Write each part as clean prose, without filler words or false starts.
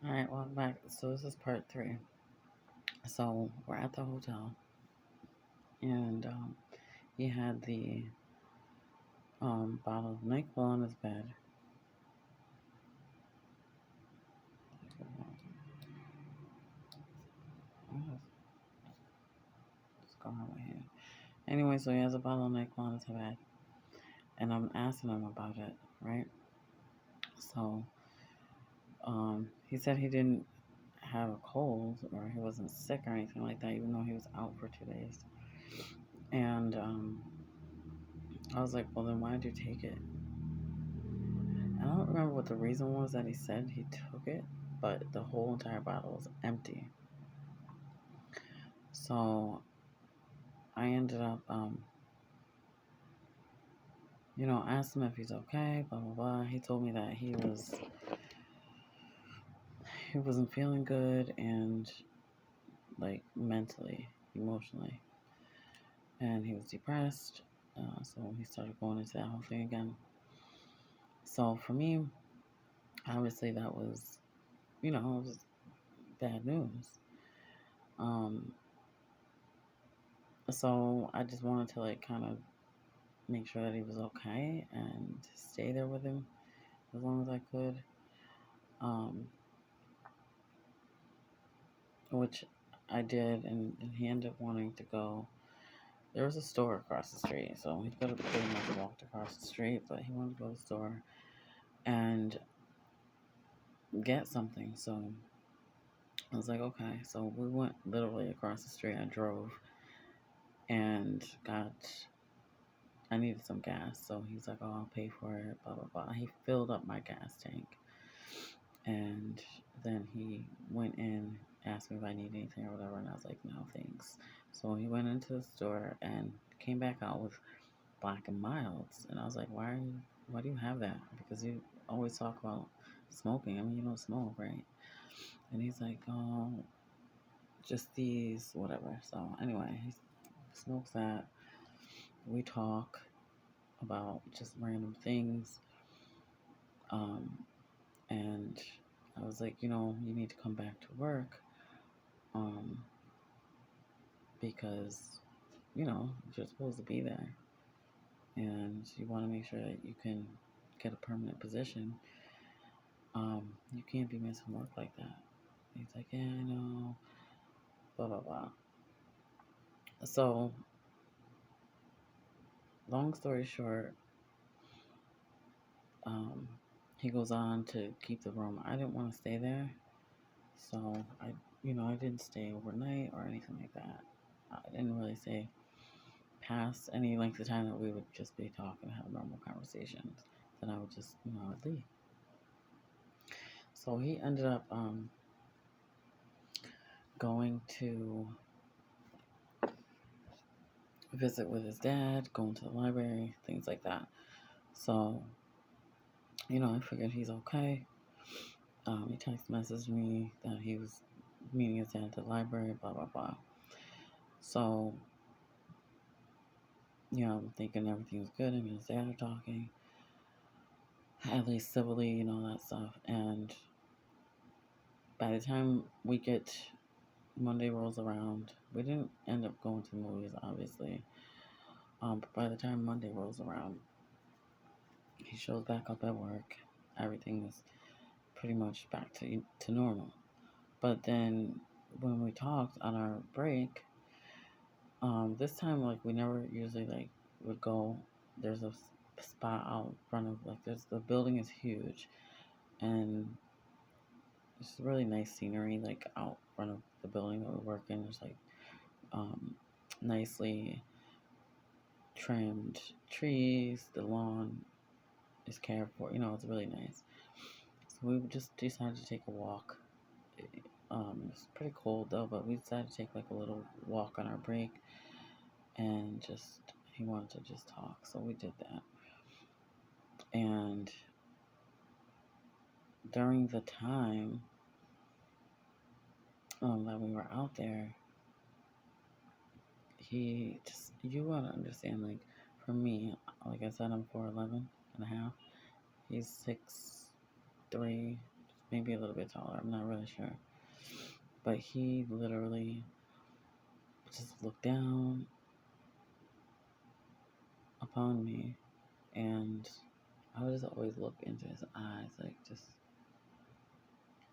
All right, welcome back. So this is part three. So we're at the hotel, and he had the bottle of NyQuil on his bed. What's going on with here? Anyway, so he has a bottle of NyQuil on his bed, and I'm asking him about it, right? So he said he didn't have a cold or he wasn't sick or anything like that, even though he was out for 2 days. And I was like, well, then why did you take it? I don't remember what the reason was that he said he took it, but the whole entire bottle was empty. So I ended up, asked him if he's okay, blah blah blah. He told me that he wasn't feeling good and like mentally, emotionally, and he was depressed. So he started going into that whole thing again. So for me, obviously that was, it was bad news. Um, so I just wanted to like kind of make sure that he was okay and stay there with him as long as I could. Um, which I did, and he ended up wanting to go. There was a store across the street, so he could have pretty much walked across the street, but he wanted to go to the store and get something. So I was like, okay. So we went literally across the street. I drove and got. I needed some gas, so he's like, "Oh, I'll pay for it." Blah blah blah. He filled up my gas tank, and then he went in, asked me if I need anything or whatever, and I was like, no, thanks. So he went into the store and came back out with Black and Milds, and I was like, why do you have that? Because you always talk about smoking. I mean, you don't smoke, right? And he's like, oh, just these, whatever. So anyway, he smokes that. We talk about just random things. Um, and I was like, you need to come back to work. Um, because you're supposed to be there and you want to make sure that you can get a permanent position. You can't be missing work like that. He's like, yeah, I know, blah blah blah. So long story short, um, he goes on to keep the room. I didn't want to stay there, so I didn't stay overnight or anything like that. I didn't really say past any length of time that we would just be talking, have normal conversations. Then I would just, I'd leave. So he ended up going to visit with his dad, going to the library, things like that. So, I figured he's okay. He text messaged me that he was meeting his dad at the library, blah, blah, blah. So, I'm thinking everything's good. Him and his dad are talking, at least civilly, and all that stuff. And by the time Monday rolls around, we didn't end up going to the movies, obviously. But by the time Monday rolls around, he shows back up at work. Everything is pretty much back to normal. But then when we talked on our break, this time like we never usually like would go. There's a spot out front of the building is huge, and it's really nice scenery like out front of the building that we work in. There's like um, nicely trimmed trees. The lawn is cared for. It's really nice. So we just decided to take a walk. It's pretty cold though, but we decided to take like a little walk on our break and he wanted to just talk, so we did that. And during the time that we were out there, you gotta understand, like, for me, like I said, I'm 4'11" and a half. He's 6'3", maybe a little bit taller. I'm not really sure. But he literally just looked down upon me, and I would just always look into his eyes, like just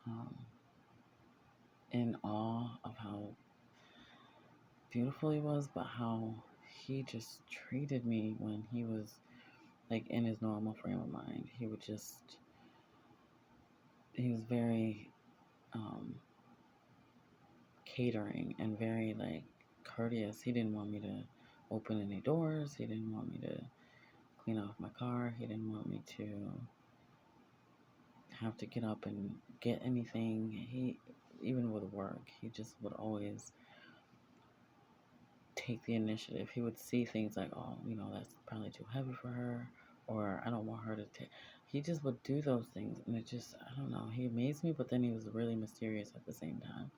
um, in awe of how beautiful he was, but how he just treated me when he was like in his normal frame of mind. He was very um, catering and very like courteous. He didn't want me to open any doors. He didn't want me to clean off my car. He didn't want me to have to get up and get anything. He, even with work, he just would always take the initiative. He would see things like, oh, that's probably too heavy for her, or I don't want her to take. He just would do those things, and it just, I don't know. He amazed me, but then he was really mysterious at the same time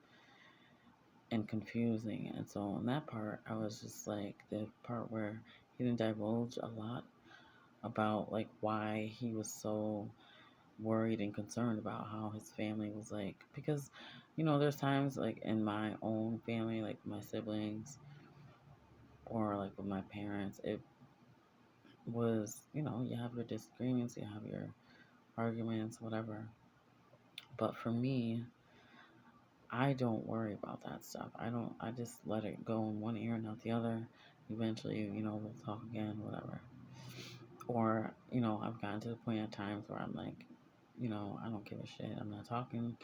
and confusing. And so on that part, I was just like, the part where he didn't divulge a lot about like why he was so worried and concerned about how his family was like, because there's times like in my own family, like my siblings or like with my parents, it was, you have your disagreements, you have your arguments, whatever. But for me, I don't worry about that stuff. I just let it go in one ear and out the other. Eventually, we'll talk again, whatever. Or, I've gotten to the point at times where I'm like, I don't give a shit. I'm not talking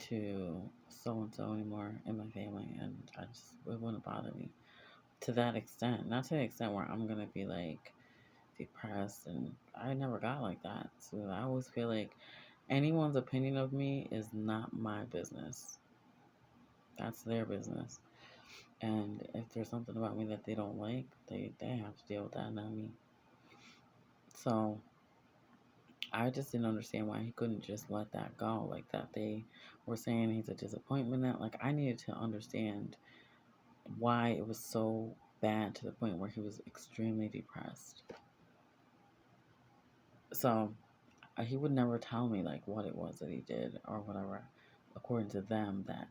to so and so anymore in my family, and it wouldn't bother me to that extent. Not to the extent where I'm gonna be like depressed, and I never got like that. So I always feel like anyone's opinion of me is not my business. That's their business. And if there's something about me that they don't like, they have to deal with that, not me. So I just didn't understand why he couldn't just let that go. Like that they were saying he's a disappointment. That like I needed to understand why it was so bad to the point where he was extremely depressed. So he would never tell me like what it was that he did or whatever, according to them that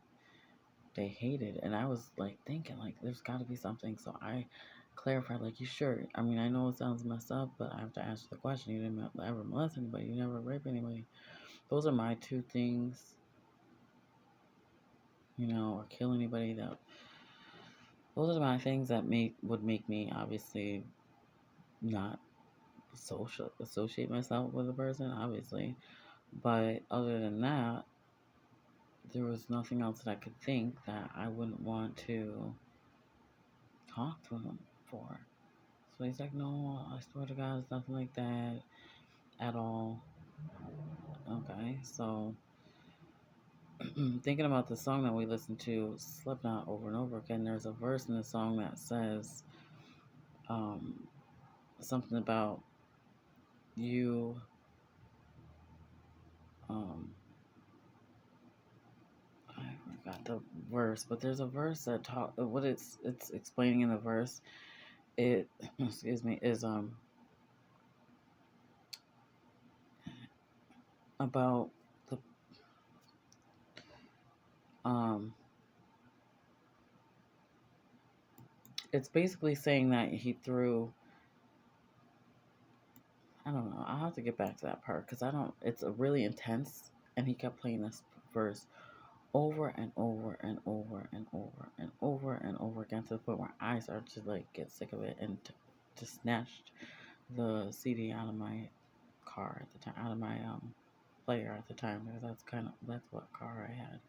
they hated. And I was like thinking like there's got to be something. So I clarified like, you sure? I mean, I know it sounds messed up, but I have to ask the question. You didn't ever molest anybody. You never rape anybody. Those are my two things, or kill anybody. Those are my things that would make me obviously not associate myself with a person, obviously. But other than that, there was nothing else that I could think that I wouldn't want to talk to him for. So he's like, no, I swear to God, it's nothing like that at all. Okay, so thinking about the song that we listened to, Slipknot, over and over again, there's a verse in the song that says um, something about you. Um, I forgot the verse, but there's a verse that what it's explaining in the verse. It excuse me is about the um it's basically saying that he threw. I don't know. I'll have to get back to that part because I don't. It's a really intense, and he kept playing this verse over and over and over and over and over and over again to the point where I started to like get sick of it and just snatched the CD out of my car at the time, out of my player at the time because that's what car I had,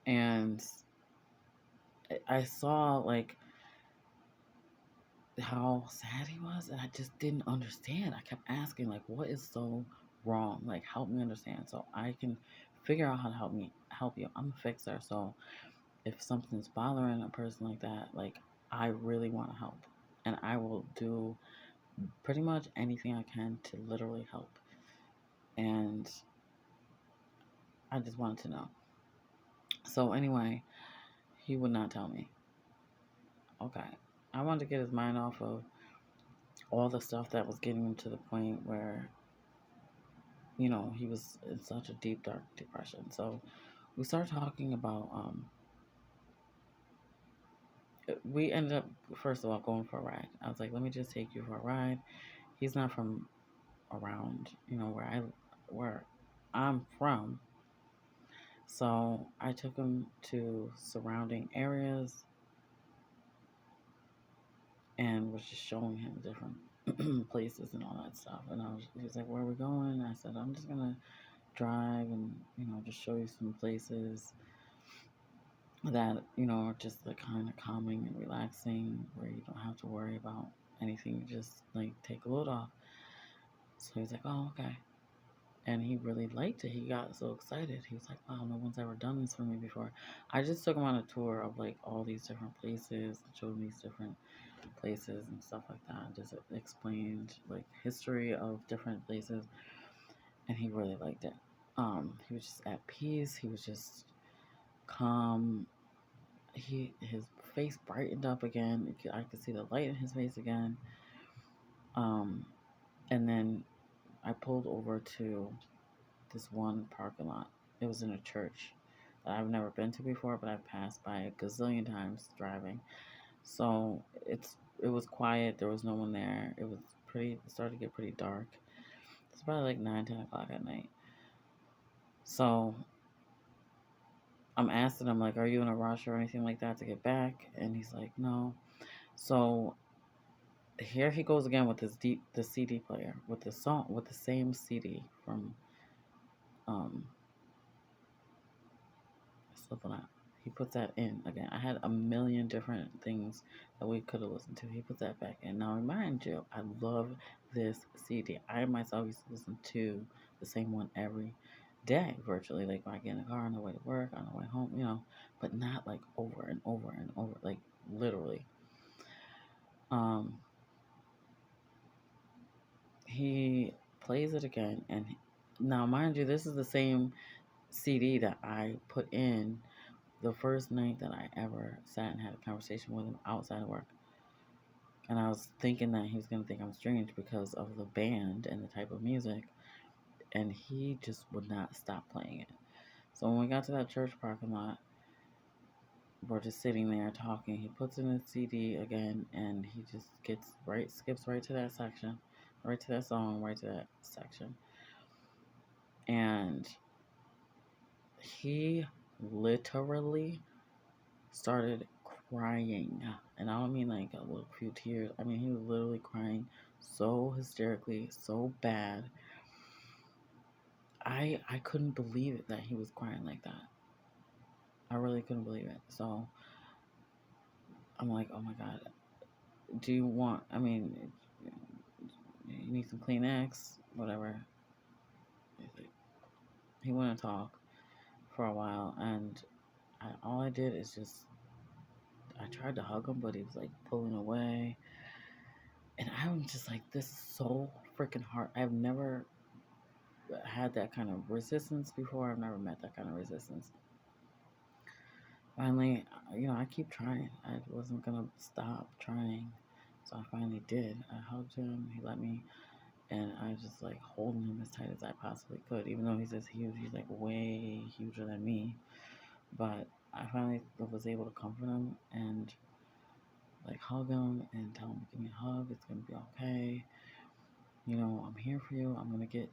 and I saw like how sad he was, and I just didn't understand. I kept asking like, what is so wrong? Like, help me understand so I can figure out how to help you. I'm a fixer, so if something's bothering a person like that, like I really want to help, and I will do pretty much anything I can to literally help. And I just wanted to know. So anyway, he would not tell me. Okay. I wanted to get his mind off of all the stuff that was getting him to the point where he was in such a deep, dark depression. So we started talking about, we ended up, first of all, going for a ride. I was like, let me just take you for a ride. He's not from around, where I'm from. So I took him to surrounding areas and was just showing him different places and all that stuff. And he was like, "Where are we going?" And I said, "I'm just gonna drive and just show you some places that are just like kind of calming and relaxing, where you don't have to worry about anything. You just like take a load off." So he was like, "Oh, okay." And he really liked it. He got so excited. He was like, "Wow, no one's ever done this for me before." I just took him on a tour of like all these different places, showed him these different places and stuff like that. Just explained like history of different places, and he really liked it. He was just at peace. He was just calm. His face brightened up again. I could see the light in his face again. Um, and then I pulled over to this one parking lot. It was in a church that I've never been to before, but I've passed by a gazillion times driving. So it was quiet. There was no one there. It was pretty. It started to get pretty dark. It's probably like 9, 10 o'clock at night. So I'm asking him like, "Are you in a rush or anything like that to get back?" And he's like, "No." So here he goes again with the CD player with the song with the same CD from um Slipknot. He puts that in again. I had a million different things that we could have listened to. He puts that back in. Now, remind you, I love this CD. I myself used to listen to the same one every day, virtually. Like when I get in the car on the way to work, on the way home, but not like over and over and over, like literally. Um, he plays it again, and now, mind you, this is the same CD that I put in the first night that I ever sat and had a conversation with him outside of work. And I was thinking that he was going to think I'm strange because of the band and the type of music. And he just would not stop playing it. So when we got to that church parking lot, we're just sitting there talking. He puts in his CD again and he just skips right to that section, right to that song, right to that section. And he literally started crying. And I don't mean like a little few tears. I mean, he was literally crying so hysterically, so bad. I couldn't believe it that he was crying like that. I really couldn't believe it. So I'm like, oh my God, do you want, I mean, you need some Kleenex, whatever. He wouldn't talk for a while. And all I did is I tried to hug him, but he was like pulling away. And I'm just like, this is so freaking hard. I've never had that kind of resistance before. I've never met that kind of resistance. Finally, I keep trying. I wasn't gonna stop trying, so I finally did. I hugged him. He let me, and I just like holding him as tight as I possibly could. Even though he's this huge, he's like way huger than me. But I finally was able to comfort him and like hug him and tell him, "Give me a hug. It's gonna be okay. I'm here for you. I'm gonna get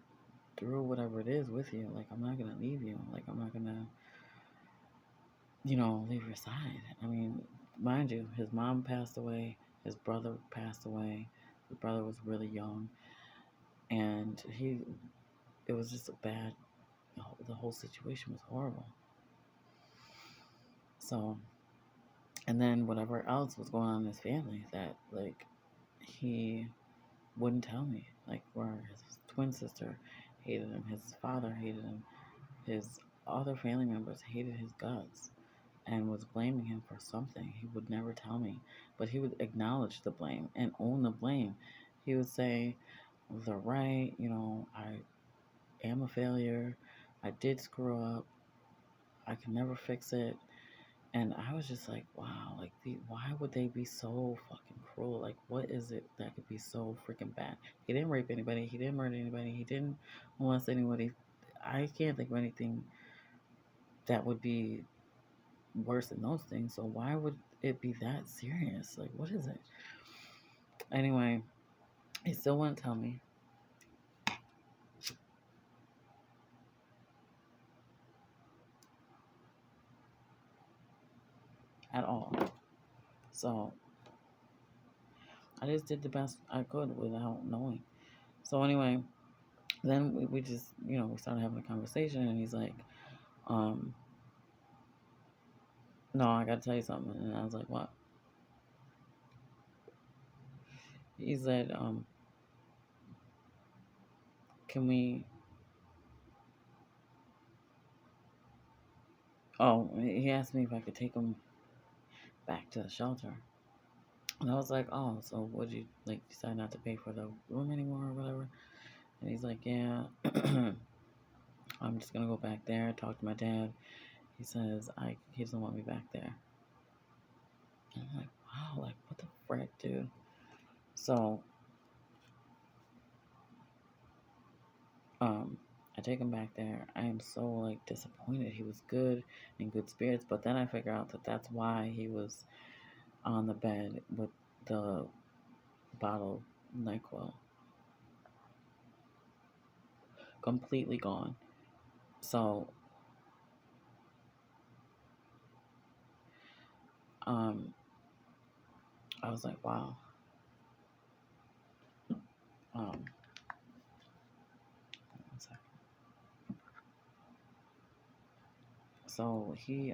through whatever it is with you. Like I'm not gonna leave you. Like I'm not gonna, leave your side." I mean, mind you, his mom passed away. His brother passed away. His brother was really young, and it was just a bad. The whole situation was horrible. So, and then whatever else was going on in his family that like he wouldn't tell me. Like where his twin sister hated him, his father hated him, his other family members hated his guts and was blaming him for something. He would never tell me, but he would acknowledge the blame and own the blame. He would say, "They're right, I am a failure. I did screw up. I can never fix it. And I was just like, wow, like, why would they be so fucking cruel? Like, what is it that could be so freaking bad? He didn't rape anybody. He didn't murder anybody. He didn't molest anybody. I can't think of anything that would be worse than those things. So why would it be that serious? Like, what is it? Anyway, he still wouldn't tell me at all. So I just did the best I could without knowing. So anyway, then we just, we started having a conversation, and he's like, um, no, I gotta tell you something. And I was like, what? He said, can we, oh, he asked me if I could take him back to the shelter. And I was like, oh, so would you, like, decide not to pay for the room anymore or whatever? And he's like, yeah, I'm just gonna go back there, talk to my dad. He says, he doesn't want me back there. And I'm like, wow, like, what the frick, dude? So, um, I take him back there. I am so, like, disappointed. He was good, in good spirits, but then I figure out that that's why he was on the bed with the bottle of NyQuil completely gone. So, um, I was like, wow. Um, one second. So he,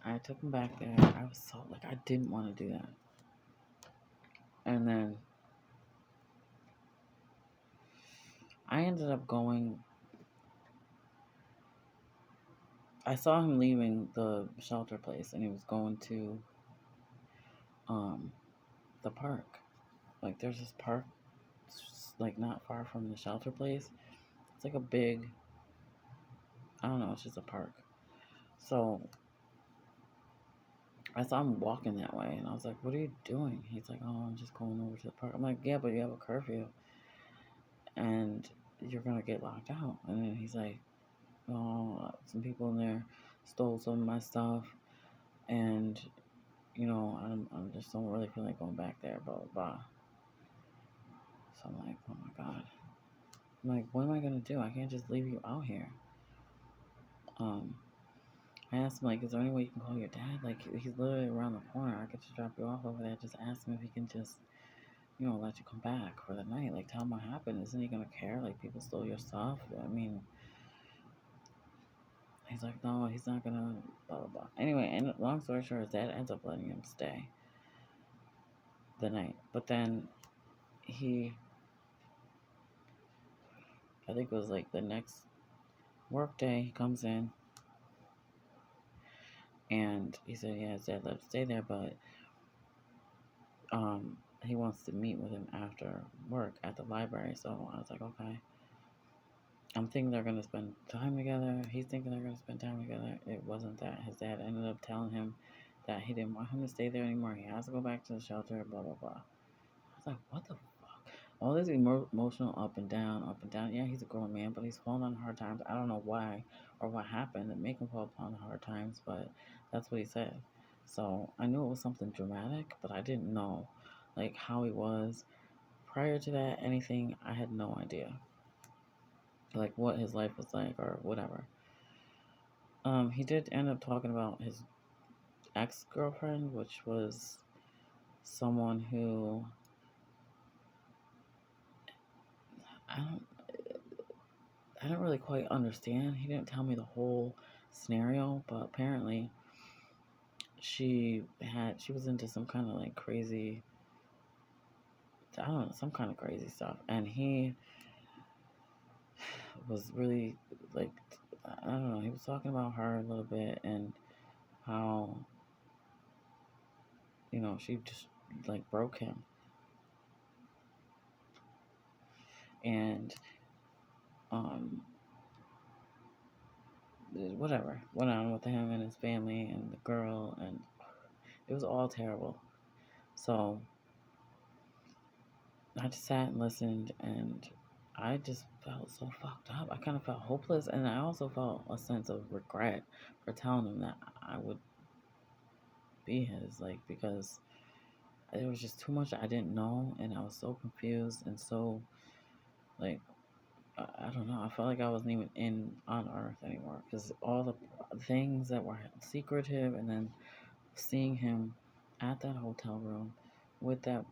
I took him back there. I was so, like, I didn't want to do that. And then I ended up going, I saw him leaving the shelter place, and he was going to, um, the park. Like, there's this park, like, not far from the shelter place. It's like a big, I don't know, it's just a park. So I saw him walking that way, and I was like, what are you doing? He's like, oh, I'm just going over to the park. I'm like, yeah, but you have a curfew, and you're going to get locked out. And then he's like, oh, some people in there stole some of my stuff, and, I'm just don't really feel like going back there, blah, blah, blah. So I'm like, oh my God. I'm like, what am I going to do? I can't just leave you out here. Um, I asked him, like, is there any way you can call your dad? Like, he's literally around the corner. I could just drop you off over there. Just ask him if he can just, let you come back for the night. Like, tell him what happened. Isn't he going to care? Like, people stole your stuff. I mean, he's like, no, he's not going to, blah, blah, blah. Anyway, and long story short, his dad ends up letting him stay the night. But then I think it was like the next work day, he comes in, and he said, yeah, his dad let him stay there, but he wants to meet with him after work at the library. So I was like, okay. I'm thinking they're gonna spend time together. He's thinking they're gonna spend time together. It wasn't that. His dad ended up telling him that he didn't want him to stay there anymore. He has to go back to the shelter. Blah blah blah. I was like, what the fuck? All this emotional up and down, up and down. Yeah, he's a grown man, but he's fallen on hard times. I don't know why or what happened that make him fall upon hard times, but that's what he said. So I knew it was something dramatic, but I didn't know like how he was prior to that. Anything, I had no idea. Like what his life was like or whatever. He did end up talking about his ex girlfriend, which was someone who I don't I don't really quite understand. He didn't tell me the whole scenario, but apparently she was into some kind of like crazy, I don't know, some kind of crazy stuff, and he was really like, I don't know, he was talking about her a little bit and how she just like broke him. and um, whatever went on with him and his family and the girl, and it was all terrible. So I just sat and listened, and I just felt so fucked up. I kind of felt hopeless, and I also felt a sense of regret for telling him that I would be his, like, because there was just too much I didn't know, and I was so confused and so, like, I don't know. I felt like I wasn't even in on Earth anymore because all the things that were secretive, and then seeing him at that hotel room with that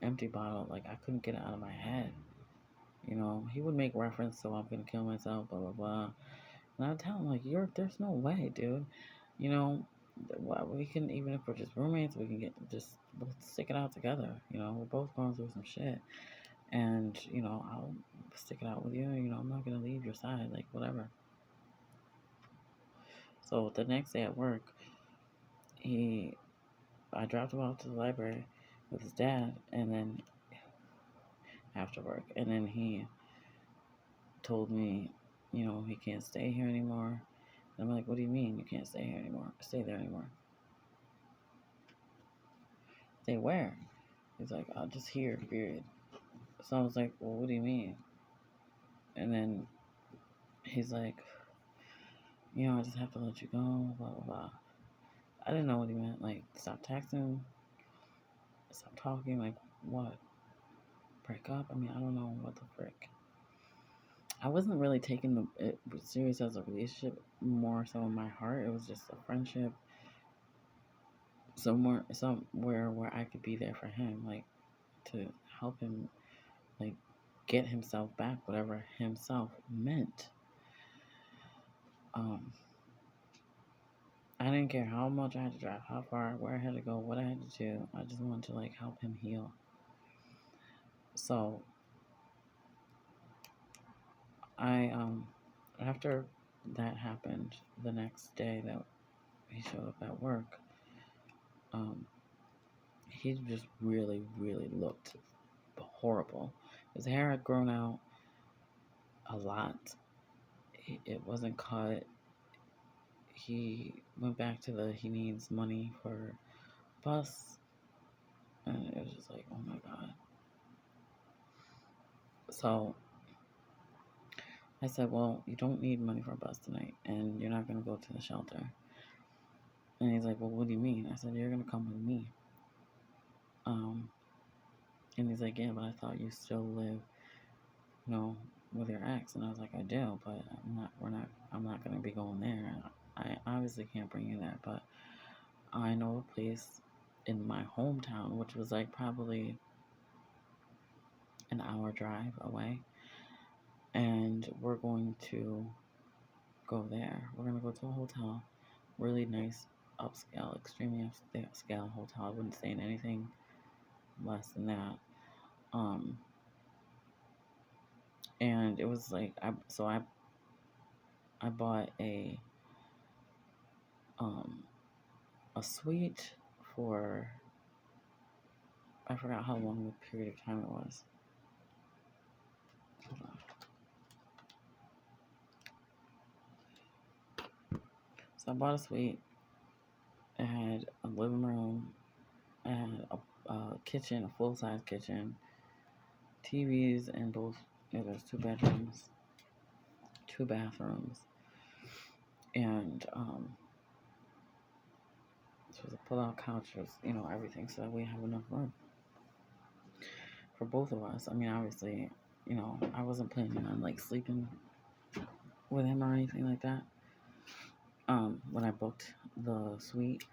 empty bottle, like I couldn't get it out of my head. You know, he would make reference to I'm gonna kill myself, blah blah blah, and I would tell him like, there's no way, dude. You know, we can, even if we're just roommates, we can we'll stick it out together. You know, we're both going through some shit, and you know, I'll stick it out with you. You know, I'm not gonna leave your side, like whatever. So the next day at work, I dropped him off to the library with his dad, and then after work, and then he told me, you know, he can't stay here anymore. And I'm like, what do you mean you can't stay here anymore? Stay there anymore? Stay where? He's like, I'll just here, period. So I was like, well, what do you mean? And then he's like, you know, I just have to let you go, blah, blah, blah. I didn't know what he meant. Like, stop texting, stop talking. Like, what? Break up? I mean, I don't know what the frick. I wasn't really taking it serious as a relationship, more so in my heart. It was just a friendship, somewhere where I could be there for him, like to help him, like get himself back, whatever himself meant. Um, I didn't care how much I had to drive, how far, where I had to go, what I had to do. I just wanted to like help him heal. So I after that happened, the next day that he showed up at work, um, he just really, really looked horrible. His hair had grown out a lot. It wasn't cut. He went back to he needs money for bus, and it was just like, oh my god. So I said, well, you don't need money for a bus tonight, and you're not going to go to the shelter. And he's like, well, what do you mean? I said, you're going to come with me. And he's like, yeah, but I thought you still live, you know, with your ex. And I was like, I do, but I'm not going to be going there. I obviously can't bring you there, but I know a place in my hometown, which was like probably an hour drive away, and we're going to go there. We're going to go to a hotel, really nice, upscale, extremely upscale hotel. I wouldn't say anything less than that. And it was like I bought a suite for, I forgot how long the period of time it was. Hold on. So I bought a suite. It had a living room. It had a kitchen, a full-size kitchen, TVs in both. There's 2 bedrooms, 2 bathrooms, and so it was a pull-out couches, you know, everything, so that we have enough room for both of us. I mean, obviously, you know, I wasn't planning on like sleeping with him or anything like that. When I booked the suite.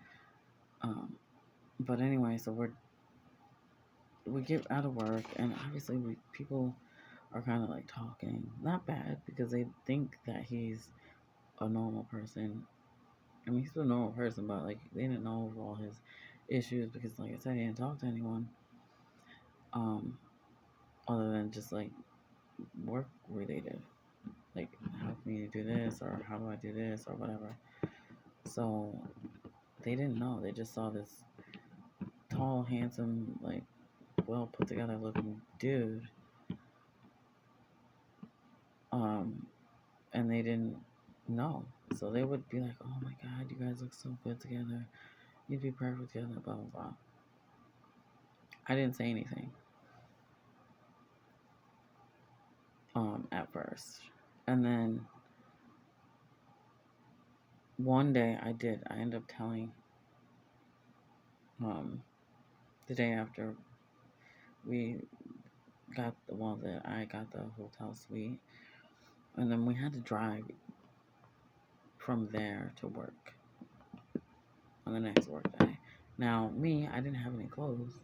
But anyway, so we get out of work, and obviously people are kind of like talking, not bad, because they think that he's a normal person. I mean, he's a normal person, but like they didn't know of all his issues because, like I said, he didn't talk to anyone, other than just like work related, like how can you do this, or how do I do this, or whatever. So they didn't know. They just saw this tall, handsome, like well put together looking dude, Um, and they didn't know. So they would be like, "Oh my God, you guys look so good together. You'd be perfect together." Blah blah blah. I didn't say anything at first, and then one day I did. I ended up telling um the day after we got that I got the hotel suite, and then we had to drive from there to work on the next work day. Now me, I didn't have any clothes.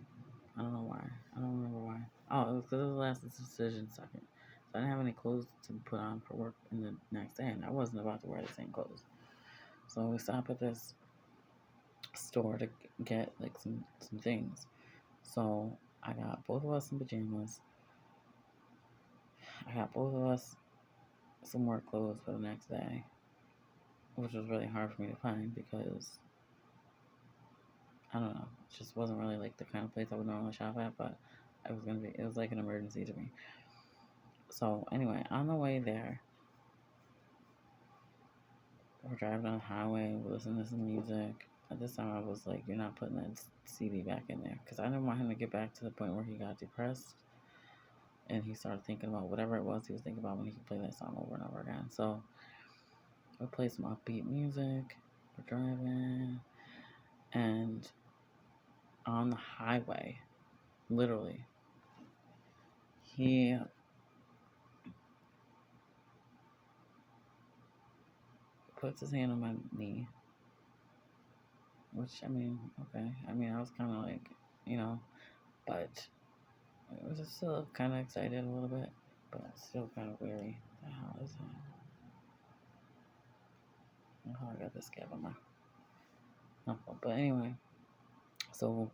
I don't know why. I don't remember why. Oh, it was because it was the last decision second. So I didn't have any clothes to put on for work in the next day, and I wasn't about to wear the same clothes. So we stopped at this store to get like some things. So I got both of us some pajamas. I got both of us some work clothes for the next day, which was really hard for me to find because I don't know, it just wasn't really like the kind of place I would normally shop at, but it was like an emergency to me. So anyway, on the way there, we're driving on the highway, we're listening to some music. At this time, I was like, "You're not putting that CD back in there," because I didn't want him to get back to the point where he got depressed and he started thinking about whatever it was he was thinking about when he could play that song over and over again. So we played some upbeat music. We're driving, and on the highway, literally, he puts his hand on my knee, which, I mean, okay. I mean, I was kind of like, you know, but I was just still kind of excited a little bit, but still kind of weary. The hell is that? Oh, I got this scab on my knuckle. But anyway, so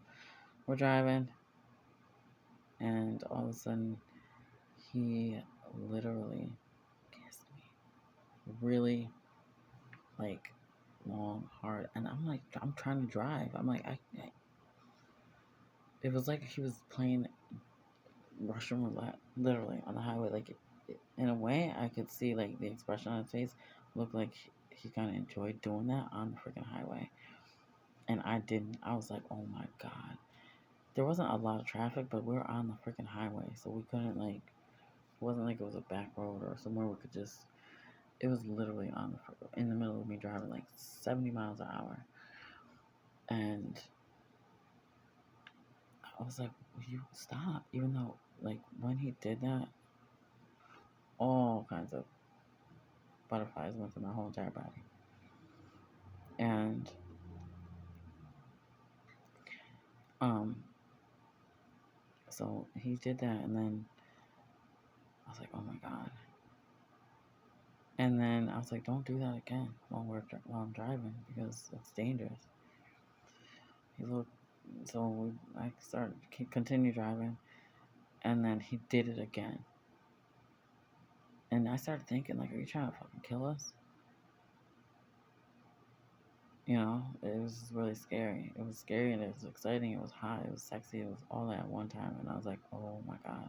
we're driving, and all of a sudden, he literally kissed me. Really, like, long, hard. And I'm like, I'm trying to drive. I'm like, it was like he was playing Russian roulette, literally, on the highway. Like, in a way, I could see, like, the expression on his face looked like he kind of enjoyed doing that on the freaking highway. And I didn't. I was like, oh my God. There wasn't a lot of traffic, but we were on the freaking highway, so we couldn't, like, it wasn't like it was a back road or somewhere we could just, it was literally in the middle of me driving like 70 miles an hour. And I was like, will you stop? Even though, like, when he did that, all kinds of butterflies went through my whole entire body. And, so he did that, and then I was like, oh my God. And then I was like, don't do that again while I'm driving because it's dangerous. He looked, so I continue driving, and then he did it again. And I started thinking, like, are you trying to fucking kill us? You know, it was really scary. It was scary and it was exciting. It was hot. It was sexy. It was all that at one time. And I was like, oh my God,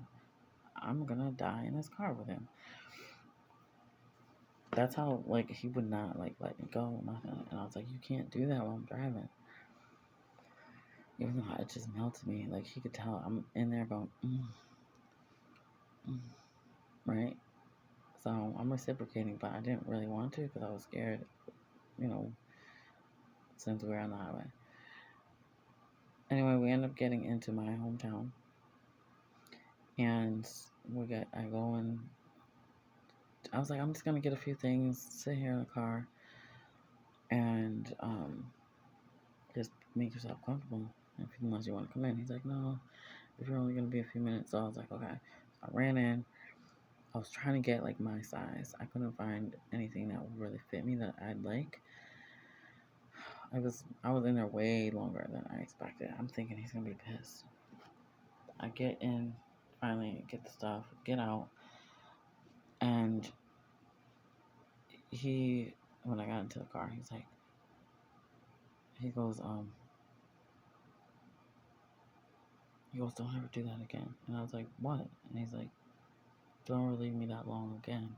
I'm gonna die in this car with him. That's how, like, he would not, like, let me go, nothing. And I was like, you can't do that while I'm driving. Even though it just melted me. Like, he could tell I'm in there going, mm, right? So I'm reciprocating, but I didn't really want to because I was scared, you know, since we were on the highway. Anyway, we end up getting into my hometown, and I go and I was like, I'm just gonna get a few things, sit here in the car, and just make yourself comfortable. Unless you want to come in, he's like, no, if you're only gonna be a few minutes. So I was like, okay. So I ran in. I was trying to get like my size. I couldn't find anything that would really fit me that I'd like. I was in there way longer than I expected. I'm thinking he's gonna be pissed. I get in, finally get the stuff, get out, and when I got into the car, he goes, don't ever do that again. And I was like, what? And he's like, don't ever leave me that long again.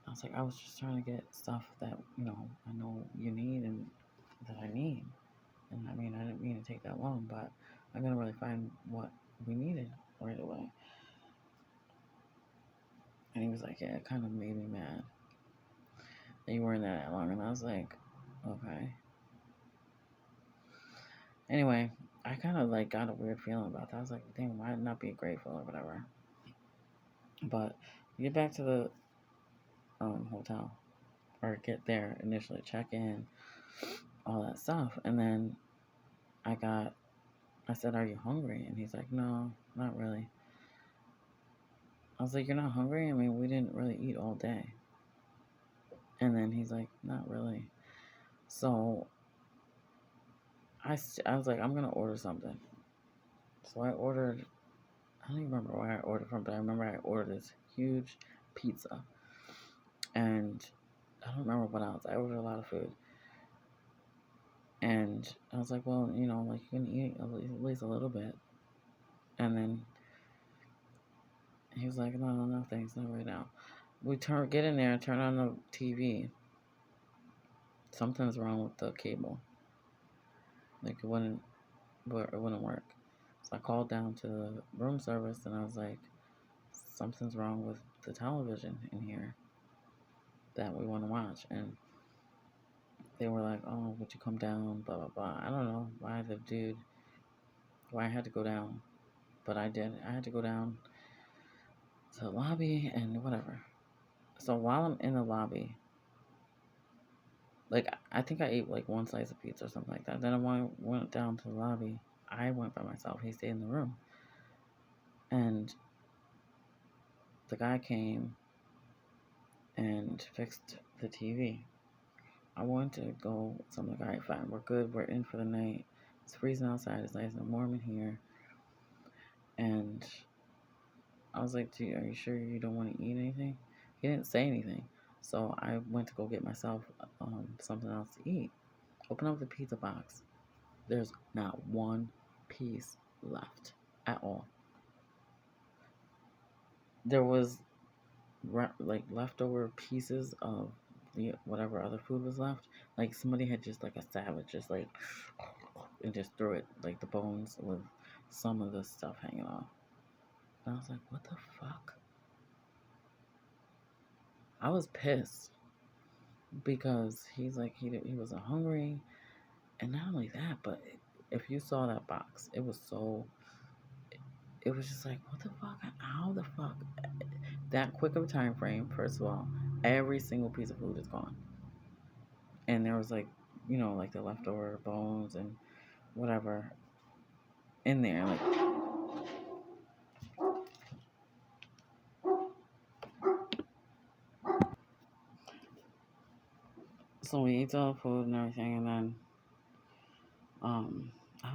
I was like, I was just trying to get stuff that, I know you need and that I need. And I mean, I didn't mean to take that long, but I couldn't really find what we needed right away. And he was like, yeah, it kind of made me mad that you weren't there that long. And I was like, okay. Anyway, I kind of like got a weird feeling about that. I was like, damn, why not be grateful or whatever? But get back to the hotel, or get there initially, check in, all that stuff. And then I said, are you hungry? And he's like, no, not really. I was like, you're not hungry? I mean, we didn't really eat all day. And then he's like, not really. So I was like, I'm going to order something. So I ordered, I don't even remember where I ordered from, but I remember I ordered this huge pizza. And I don't remember what else. I ordered a lot of food. And I was like, well, like you can eat at least a little bit. And then he was like, no, thanks, not right now. We get in there, turn on the TV. Something's wrong with the cable. Like it wouldn't work. So I called down to the room service and I was like, something's wrong with the television in here that we want to watch. And they were like, oh, would you come down? Blah, blah, blah. I don't know why I had to go down. But I did. I had to go down to the lobby and whatever. So while I'm in the lobby, like, I think I ate like one slice of pizza or something like that. Then I went down to the lobby. I went by myself. He stayed in the room. And the guy came and fixed the TV. I wanted to go, so I'm like, all right, fine, we're good, we're in for the night. It's freezing outside, it's nice and warm in here. And I was like, are you sure you don't want to eat anything? He didn't say anything. So I went to go get myself something else to eat. Open up the pizza box. There's not one piece left at all. There was like leftover pieces of the whatever other food was left. Like somebody had just like a savage, just like and just threw it like the bones with some of the stuff hanging off. And I was like, what the fuck? I was pissed because he's like he wasn't hungry, and not only that, but if you saw that box, it was just like, what the fuck? How the fuck? That quick of a time frame, first of all, every single piece of food is gone. And there was like, like the leftover bones and whatever in there. Like, so we ate all the food and everything, and then I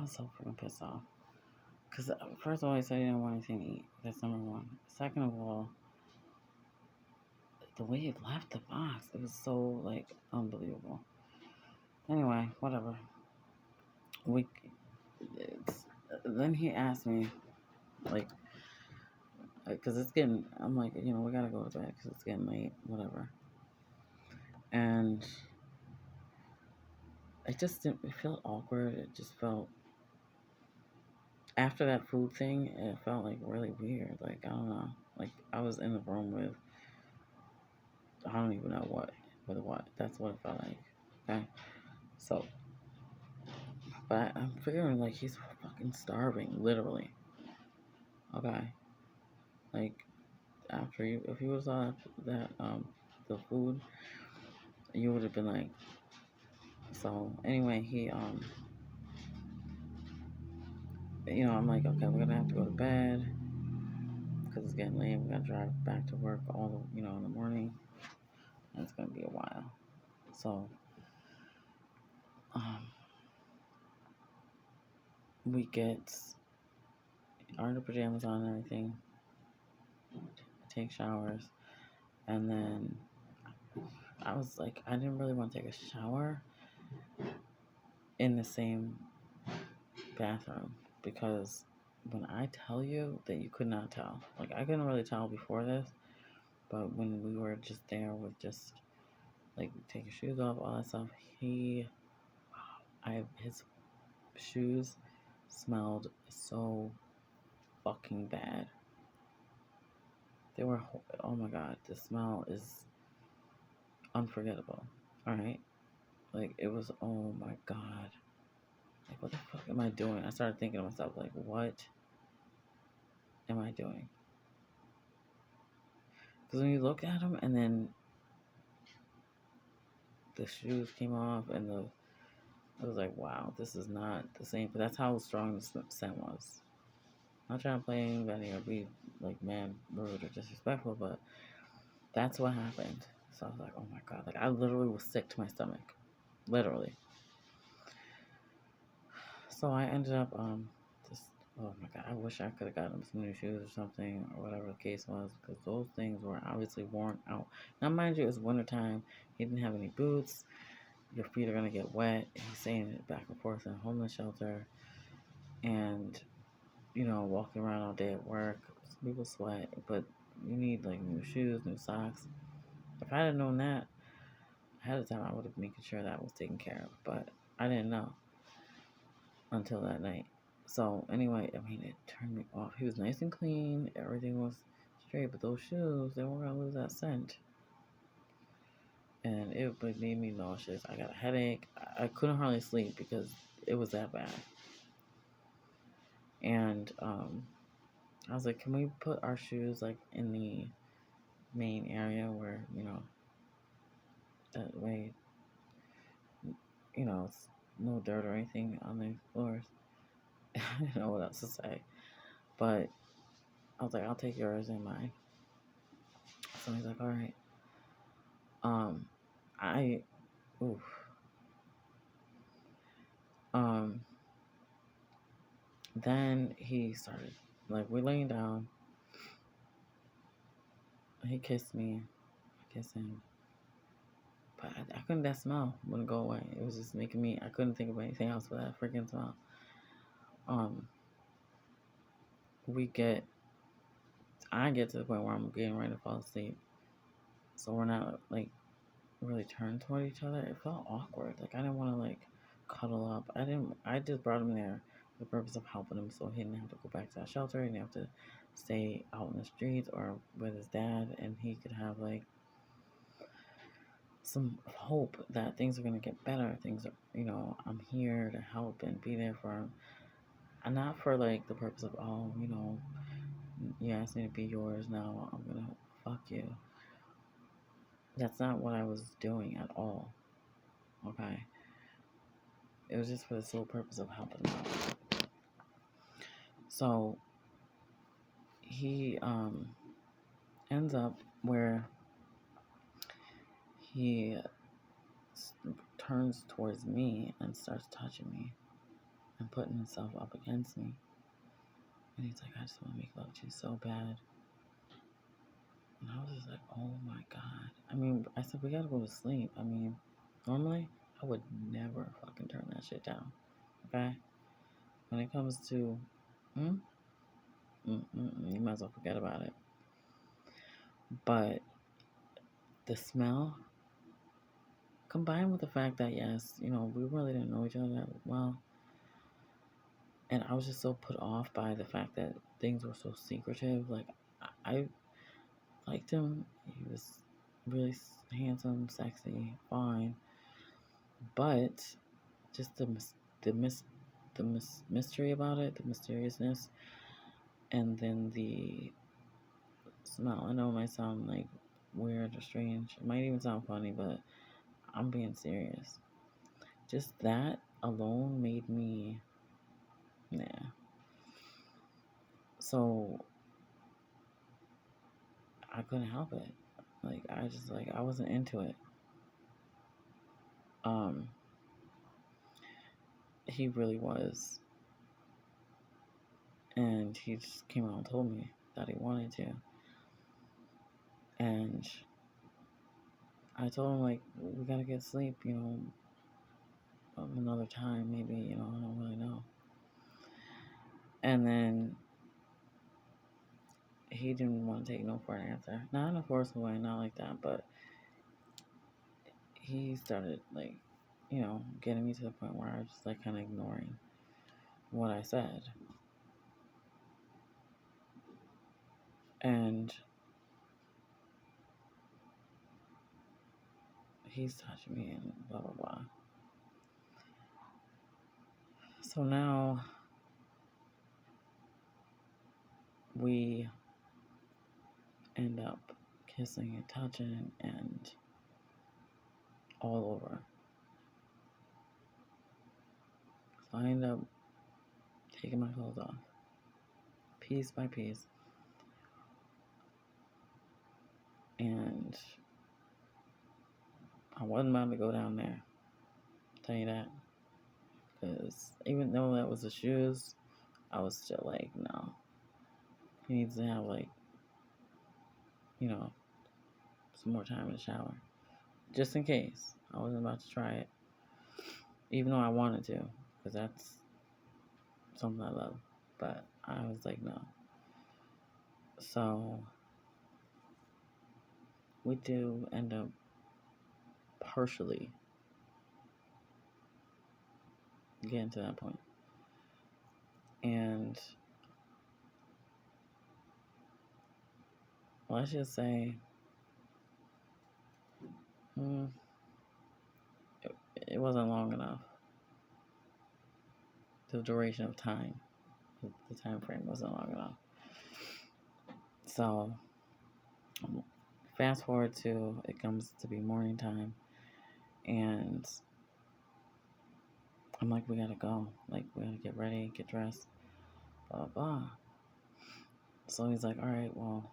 was so freaking pissed off. Because first of all, he said he didn't want anything to eat. That's number one. Second of all, the way he left the box, it was so like unbelievable. Anyway, whatever. Then he asked me, like, because it's getting, I'm like, we gotta go to bed because it's getting late, whatever. And it just didn't, it felt awkward. It just felt, after that food thing, it felt like really weird. Like, I don't know. Like, I was in the room with, I don't even know what, with what. That's what it felt like. Okay? So, but I'm figuring, like, he's fucking starving, literally. Okay? Like, after you, if you saw that, the food, you would have been like, so, anyway, I'm like, okay, we're gonna have to go to bed because it's getting late. We gotta drive back to work in the morning, and it's gonna be a while. So, we get our pajamas on and everything, take showers, and then I was like, I didn't really want to take a shower in the same bathroom because when I tell you that you could not tell, like I couldn't really tell before this, But when we were just there with just like taking shoes off, all that stuff, his shoes smelled so fucking bad. They were, oh my god, the smell is unforgettable. All right, like it was, oh my god, like what the fuck am I doing? I started thinking to myself, like, what am I doing? Because when you look at them and then the shoes came off and I was like, wow, this is not the same. But that's how strong the scent was. I'm not trying to play anybody or be like mad, rude, or disrespectful, but that's what happened. So I was like, oh my god, like I literally was sick to my stomach, literally. So I ended up just, oh my god, I wish I could have gotten him some new shoes or something or whatever the case was, because those things were obviously worn out. Now mind you, it was wintertime. He didn't have any boots. Your feet are gonna get wet. He's saying it back and forth in a homeless shelter, and walking around all day at work. Some people sweat, but you need like new shoes, new socks. If I had known that ahead of time, I would have making sure that was taken care of. But I didn't know until that night. So anyway, I mean, it turned me off. He was nice and clean. Everything was straight, but those shoes, they were gonna lose that scent. And it made me nauseous. I got a headache. I couldn't hardly sleep because it was that bad. And I was like, can we put our shoes like in the main area where that way it's no dirt or anything on the floors. I didn't know what else to say, but I was like, I'll take yours and mine. So he's like, all right. I oof. Then he started, like, we're laying down. He kissed me. I kissed him. But I couldn't, that smell wouldn't go away. It was just making me, I couldn't think of anything else but that freaking smell. I get to the point where I'm getting ready to fall asleep. So we're not, like, really turned toward each other. It felt awkward. Like, I didn't want to, like, cuddle up. I just brought him there for the purpose of helping him so he didn't have to go back to that shelter. He didn't have to stay out in the streets or with his dad, and he could have, like, some hope that things are going to get better. Things are, I'm here to help and be there for him. And not for, like, the purpose of, oh, you asked me to be yours, now I'm going to fuck you. That's not what I was doing at all. Okay? It was just for the sole purpose of helping him out. So he ends up where he turns towards me and starts touching me and putting himself up against me. And he's like, I just want to make love to you so bad. And I was just like, oh my god. I mean, I said, we gotta go to sleep. I mean, normally I would never fucking turn that shit down. Okay? When it comes to, you might as well forget about it. But the smell, combined with the fact that, yes, we really didn't know each other that well. And I was just so put off by the fact that things were so secretive. Like, I liked him. He was really handsome, sexy, fine. But just the mystery about it, the mysteriousness, and then the smell. I know it might sound like weird or strange. It might even sound funny, but I'm being serious. Just that alone made me, yeah. So I couldn't help it. Like, I wasn't into it. He really was. And he just came out and told me that he wanted to. And I told him, like, we gotta get sleep, another time, maybe, I don't really know. And then he didn't want to take no for an answer. Not in a forceful way, not like that, but he started like, getting me to the point where I was just like kind of ignoring what I said. And he's touching me and blah blah blah. So now we end up kissing and touching and all over. So I end up taking my clothes off, piece by piece. And I wasn't about to go down there. I'll tell you that. Because even though that was the shoes, I was still like, no. He needs to have, like, some more time in the shower. Just in case. I wasn't about to try it. Even though I wanted to. Because that's something I love. But I was like, no. So, we do end up partially getting to that point. And let's just say, it wasn't long enough. The duration of time, the time frame wasn't long enough. So, fast forward to it comes to be morning time, and I'm like, we gotta go. Like, we gotta get ready, get dressed, blah, blah, blah. So he's like, all right, well,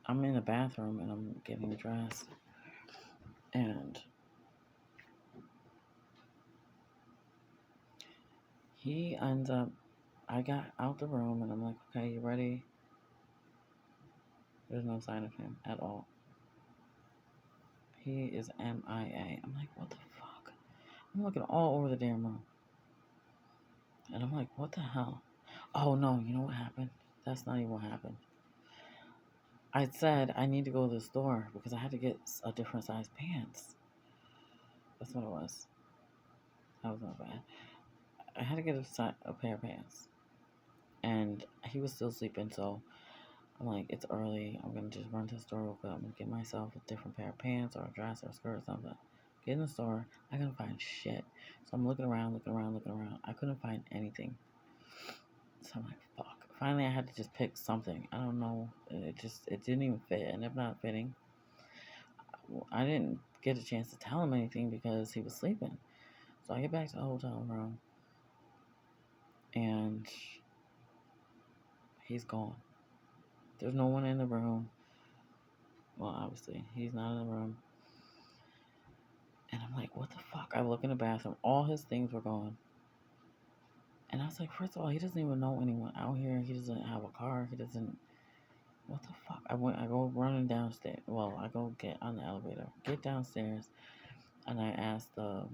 I'm in the bathroom and I'm getting dressed. And he ends up, I got out the room and I'm like, okay, you ready? There's no sign of him at all. He is MIA. I'm like, what the fuck? I'm looking all over the damn room. And I'm like, what the hell? Oh no, you know what happened? That's not even what happened. I said I need to go to the store because I had to get a different size pants. That's what it was. That was not bad. I had to get a pair of pants. And he was still sleeping, so I'm like, it's early. I'm going to just run to the store real quick. I'm going to get myself a different pair of pants or a dress or a skirt or something. Get in the store. I couldn't find shit. So I'm looking around. I couldn't find anything. So I'm like, fuck. Finally, I had to just pick something. I don't know. It didn't even fit. It ended up not fitting. I didn't get a chance to tell him anything because he was sleeping. So I get back to the hotel room. And he's gone. There's no one in the room. Well, obviously, he's not in the room. And I'm like, what the fuck? I look in the bathroom. All his things were gone. And I was like, first of all, he doesn't even know anyone out here. He doesn't have a car. He doesn't. What the fuck? I go running downstairs. Well, I go get on the elevator. Get downstairs. And I ask the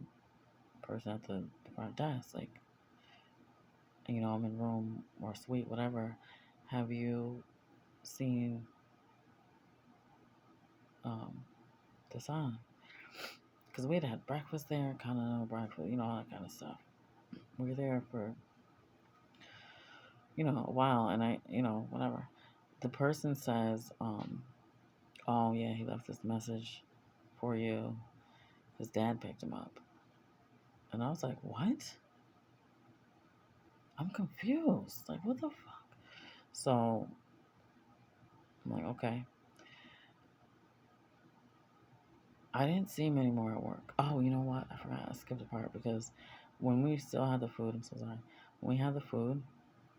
person at the front desk, like, I'm in room or suite, whatever. Have you seen Dishan? Because we had breakfast there, continental breakfast, all that kind of stuff. We were there for, a while, and whatever. The person says, oh, yeah, he left this message for you. His dad picked him up. And I was like, what? I'm confused. Like, what the fuck? So, I'm like, okay. I didn't see him anymore at work. Oh, you know what? I forgot. I skipped a part because when we still had the food, I'm so sorry. When we had the food,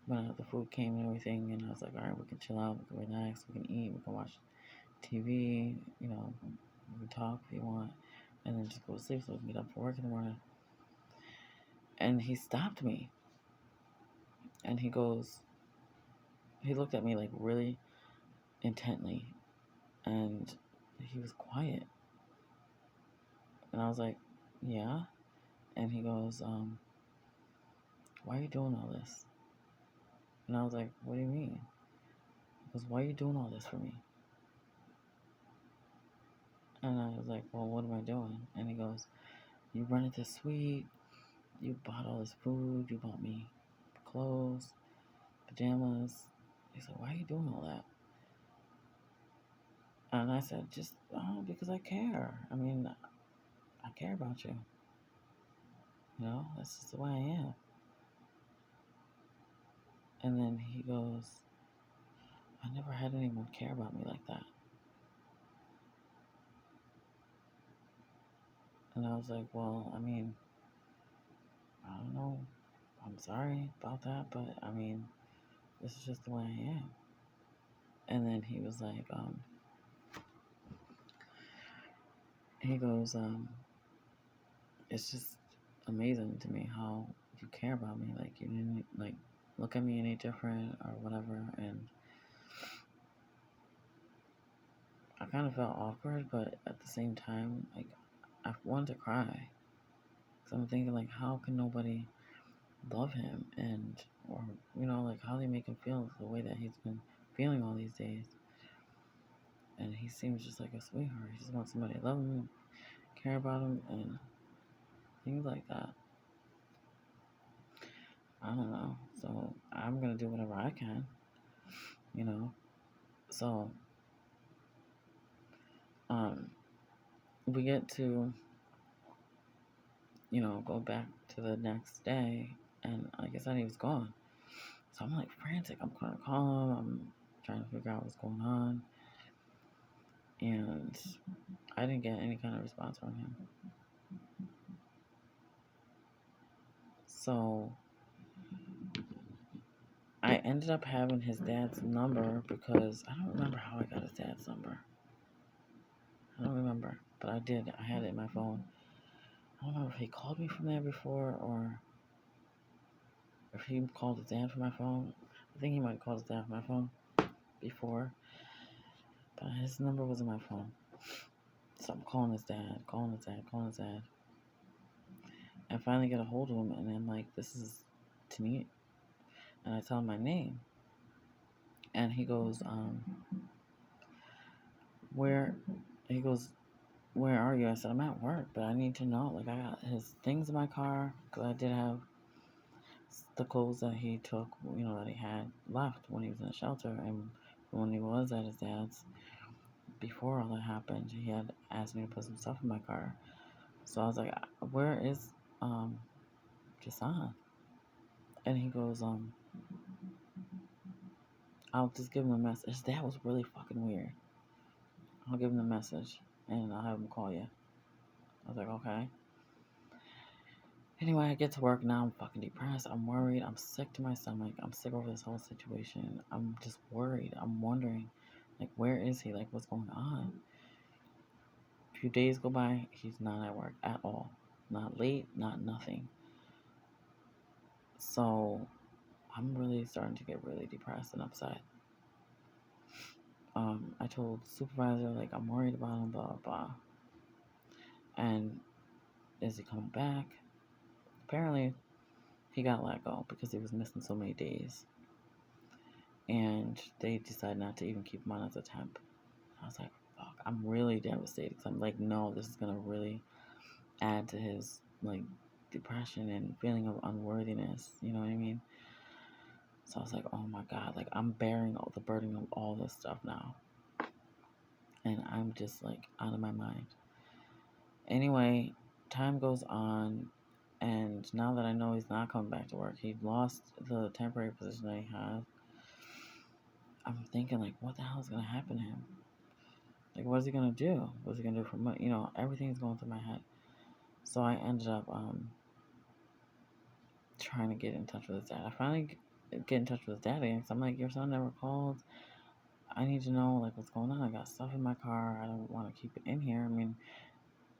when the food came and everything, and I was like, all right, we can chill out, we can relax, we can eat, we can watch TV, we can talk if you want, and then just go to sleep so we can get up for work in the morning. And he stopped me, and he looked at me like really intently, and he was quiet. And I was like, yeah? And he goes, why are you doing all this? And I was like, what do you mean? He goes, why are you doing all this for me? And I was like, well, what am I doing? And he goes, you rented this suite, you bought all this food, you bought me clothes, pajamas. He's like, why are you doing all that? And I said, just because I care. I mean, I care about you. You know, that's just the way I am. And then he goes, I never had anyone care about me like that. And I was like, well, I mean, I don't know. I'm sorry about that, but I mean, this is just the way I am. And then he was like, he goes, it's just amazing to me how you care about me. Like, you didn't, like, look at me any different or whatever. And I kind of felt awkward, but at the same time, like, I wanted to cry. Because I'm thinking, like, how can nobody love him? And, or, you know, like, how they make him feel the way that he's been feeling all these days. And he seems just like a sweetheart. He just wants somebody to love him, care about him, and things like that. I don't know. So I'm gonna do whatever I can, you know. So um, we get to, you know, go back to the next day, and like I said, he was gone. So I'm like frantic. I'm trying to call him. I'm trying to figure out what's going on, and I didn't get any kind of response from him. So I ended up having his dad's number because I don't remember how I got his dad's number. I don't remember, but I did. I had it in my phone. I don't know if he called me from there before or if he called his dad from my phone. I think he might have called his dad from my phone before, but his number was in my phone. So I'm calling his dad, calling his dad, calling his dad. I finally get a hold of him, and I'm like, this is Tanit. And I tell him my name. And he goes, where? He goes, where are you? I said, I'm at work, but I need to know. Like, I got his things in my car, because I did have the clothes that he took, you know, that he had left when he was in the shelter. And when he was at his dad's, before all that happened, he had asked me to put some stuff in my car. So I was like, where is Dishan? And he goes, I'll just give him a message. That was really fucking weird. I'll give him the message and I'll have him call you. I was like, okay. Anyway, I get to work now. I'm fucking depressed. I'm worried. I'm sick to my stomach. I'm sick over this whole situation. I'm just worried. I'm wondering, like, where is he? Like, what's going on? A few days go by. He's not at work at all. Not late, not nothing. So I'm really starting to get really depressed and upset. I told the supervisor, like, I'm worried about him, blah, blah, blah. And is he coming back? Apparently, he got let go because he was missing so many days. And they decided not to even keep him on as a temp. I was like, fuck, I'm really devastated because I'm like, no, this is going to really add to his, like, depression and feeling of unworthiness. You know what I mean? So I was like, oh my God, like, I'm bearing all the burden of all this stuff now. And I'm just, like, out of my mind. Anyway, time goes on. And now that I know he's not coming back to work, he lost the temporary position that he had. I'm thinking, like, what the hell is going to happen to him? Like, what is he going to do? What's he going to do for money? You know, everything's going through my head. So I ended up trying to get in touch with his dad. I finally get in touch with his dad again because I'm like, your son never called. I need to know, like, what's going on. I got stuff in my car. I don't want to keep it in here. I mean,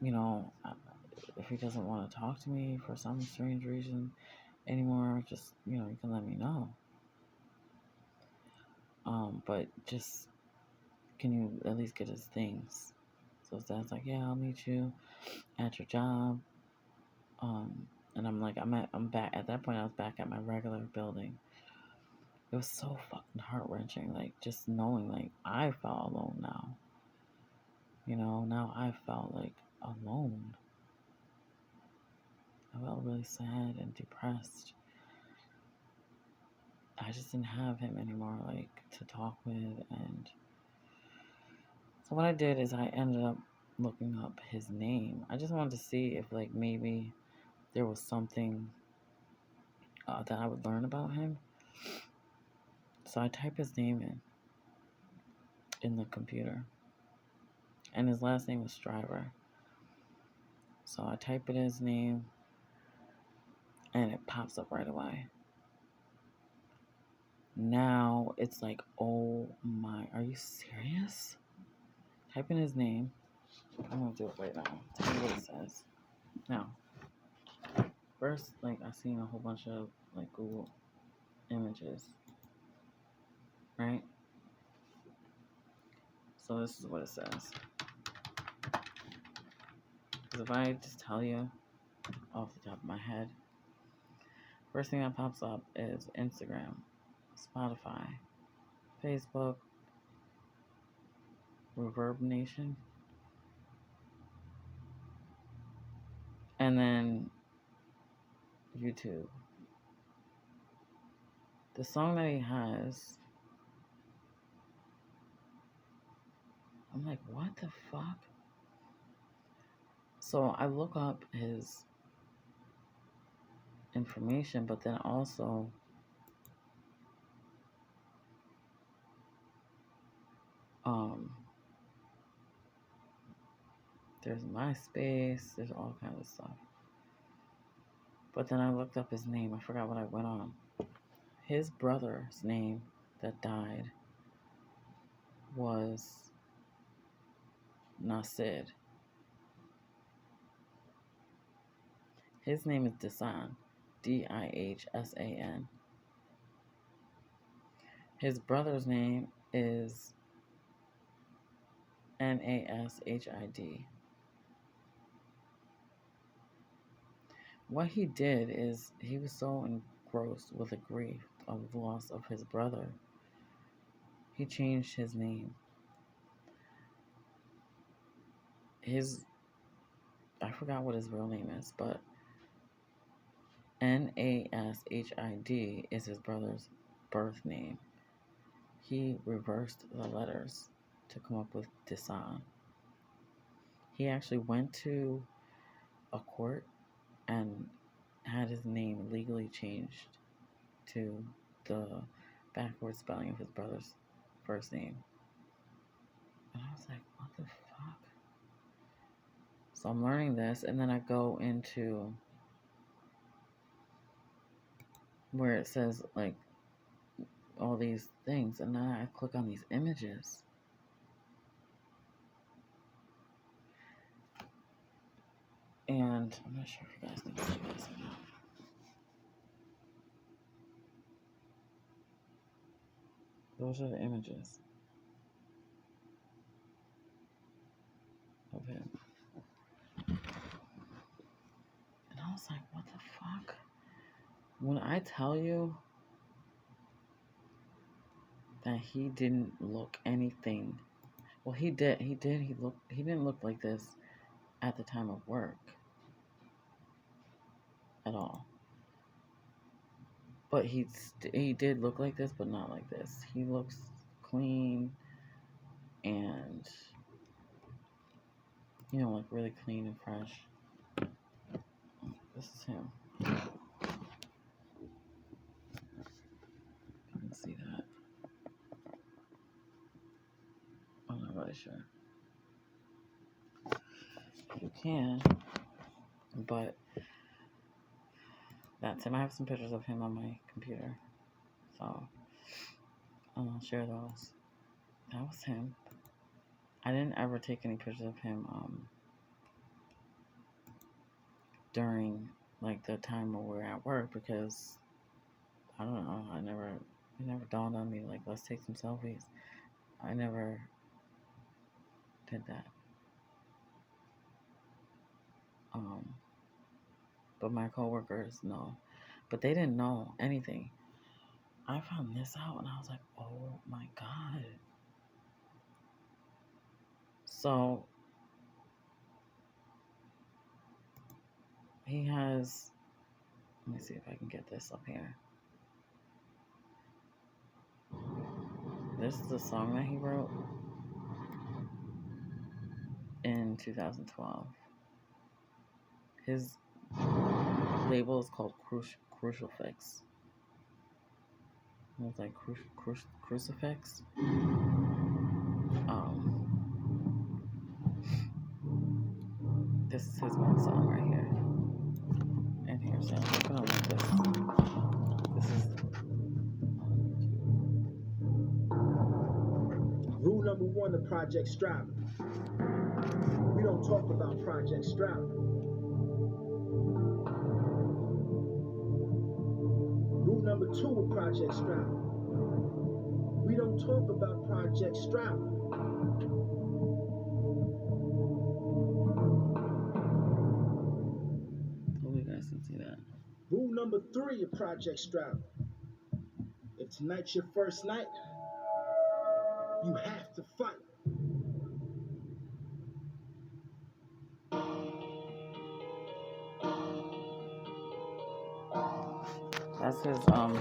you know, if he doesn't want to talk to me for some strange reason anymore, just, you know, you can let me know. But just, can you at least get his things? So his dad's like, yeah, I'll meet you at your job. And I'm like, I'm back. At that point, I was back at my regular building it was so fucking heart wrenching. Like, just knowing, like, I felt alone now. You know, now I felt like alone. I felt really sad and depressed. I just didn't have him anymore, like, to talk with. And so what I did is I ended up looking up his name. I just wanted to see if, like, maybe there was something that I would learn about him. So I typed his name in the computer, and his last name was Striver. So I type in his name, and it pops up right away. Now it's like, oh my, are you serious? Type in his name. I'm gonna do it right now. Tell me what it says. Now, first, like, I seen a whole bunch of like Google images, right? So this is what it says. Because if I just tell you off the top of my head, first thing that pops up is Instagram, Spotify, Facebook, Reverb Nation, and then YouTube. The song that he has, I'm like, what the fuck? So I look up his information, but then also there's MySpace, there's all kinds of stuff. But then I looked up his name. I forgot what I went on. His brother's name that died was Nasid. His name is Dishan, Dihsan. His brother's name is Nashid. What he did is he was so engrossed with the grief of the loss of his brother, he changed his name. I forgot what his real name is, but Nashid is his brother's birth name. He reversed the letters to come up with Dishan. He actually went to a court and had his name legally changed to the backwards spelling of his brother's first name. And I was like, what the fuck? So I'm learning this, and then I go into where it says, like, all these things, and then I click on these images. And I'm not sure if you guys can see this or not. Those are the images of him. And I was like, what the fuck? When I tell you that he didn't look anything, well, he didn't look like this at the time of work at all. But he did look like this, but not like this. He looks clean and, you know, like really clean and fresh. This is him. You can see that. I'm not really sure. You can, but that's him. I have some pictures of him on my computer, so I'll share those. That was him. I didn't ever take any pictures of him during like the time when we were at work, because I don't know, it never dawned on me like, let's take some selfies. I never did that. But my coworkers know, but they didn't know anything. I found this out and I was like, oh my God. So he has, let me see if I can get this up here. This is a song that he wrote in 2012. His label is called Crucifix. It was like Crucifix. This is his one song right here. And here's him. I'm gonna link this. This is rule number one of Project Strive. We don't talk about Project Strive. Rule number two of Project Strive. We don't talk about Project Strive. oh, you guys can see that. Rule number three of Project Strive. If tonight's your first night, you have to fight. That's his song,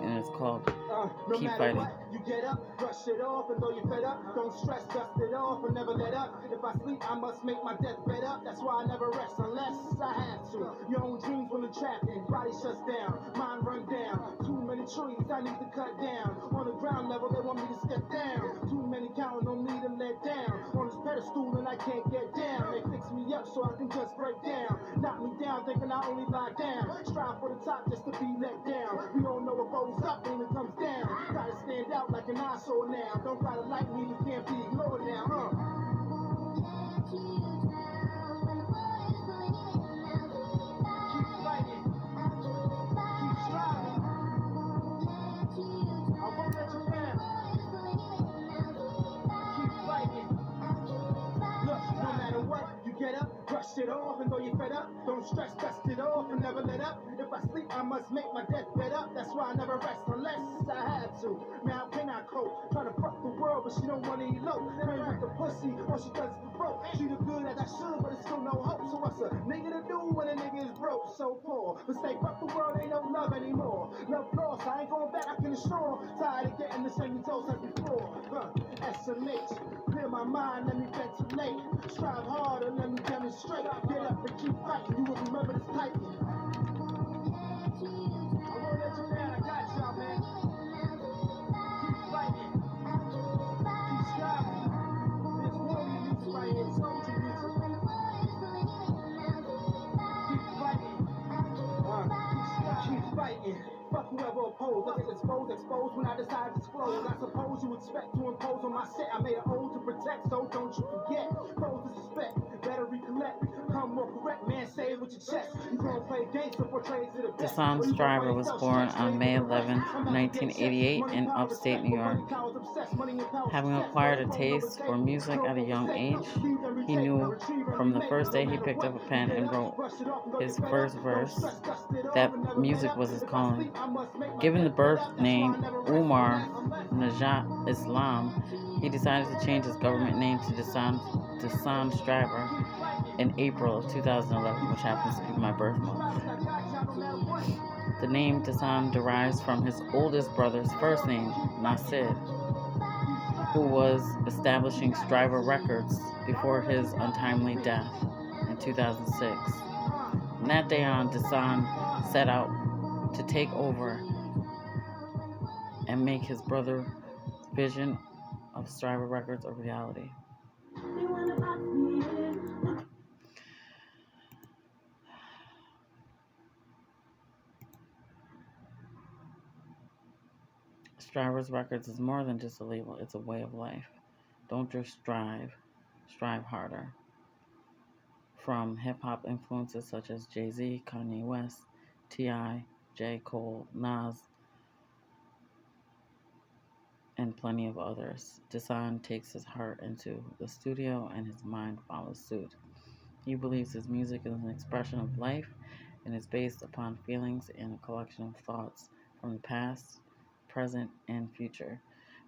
and it's called No Keep matter Fighting. What, you get up, brush it off, and though you're fed up, don't stress, dust it off, and never let up. If I sleep, I must make my deathbed up. That's why I never rest unless I have to. Your own dreams will entrap you, body shuts down, mind run down. Too many trees I need to cut down. On the ground level, they want me to step down. Too many counting on me to let down. On this pedestal, and I can't get down. They fix me up so I can just break down. Knock me down, thinking I only lie down. Strive for the top just to be let down. We don't know what goes up when it comes down. Gotta stand out like an eyesore now. Don't gotta like me, you can't be ignored now. Keep fighting. Keep striving. I won't let you down. Keep fighting. Look, no matter what, you get up, brush it off, and though you're fed up, don't stress, dust it off, and never let up. If I sleep, I must make my deathbed up. That's why I never rest unless I have to. Man, how can I cope? Trying to fuck the world, but she don't want to elope. Pray with the pussy, all she does is be broke. Treat her good as I should, but it's still no hope. So what's a nigga to do when a nigga is broke? So poor. But say fuck the world, ain't no love anymore. Love lost, I ain't going back, I can assure. Tired of getting the same results as before. SMH, clear my mind, let me ventilate. Strive hard and let me demonstrate. Get up and keep fighting, you will remember this typing. I won't let you down, I got y'all, man. Keep fighting. Keep striving. There's warrior music right here, soldier music. Keep fighting. Keep fighting. Fuck whoever opposed. Let it expose when I decide to disclose. I suppose you expect to impose on my set. I made an oath to protect, so don't you forget. Foes disrespect, better recollect. Come more correct, man, say it with your chest. You gonna play games to portray to the best. Dishan Striver was born on May 11, 1988 in upstate New York. Having acquired a taste for music at a young age, he knew from the first day he picked up a pen and wrote his first verse that music was his calling. Given the birth name Umar Najat Islam, he decided to change his government name to Dishan Striver in April of 2011, which happens to be my birth month. The name Dishan derives from his oldest brother's first name, Nasir, who was establishing Striver Records before his untimely death in 2006. From that day on, Dishan set out to take over and make his brother's vision of Striver Records a reality. Striver's Records is more than just a label, it's a way of life. Don't just strive harder. From hip-hop influences such as Jay-Z, Kanye West, T.I., J. Cole, Nas, and plenty of others, Dishan takes his heart into the studio and his mind follows suit. He believes his music is an expression of life and is based upon feelings and a collection of thoughts from the past, present, and future.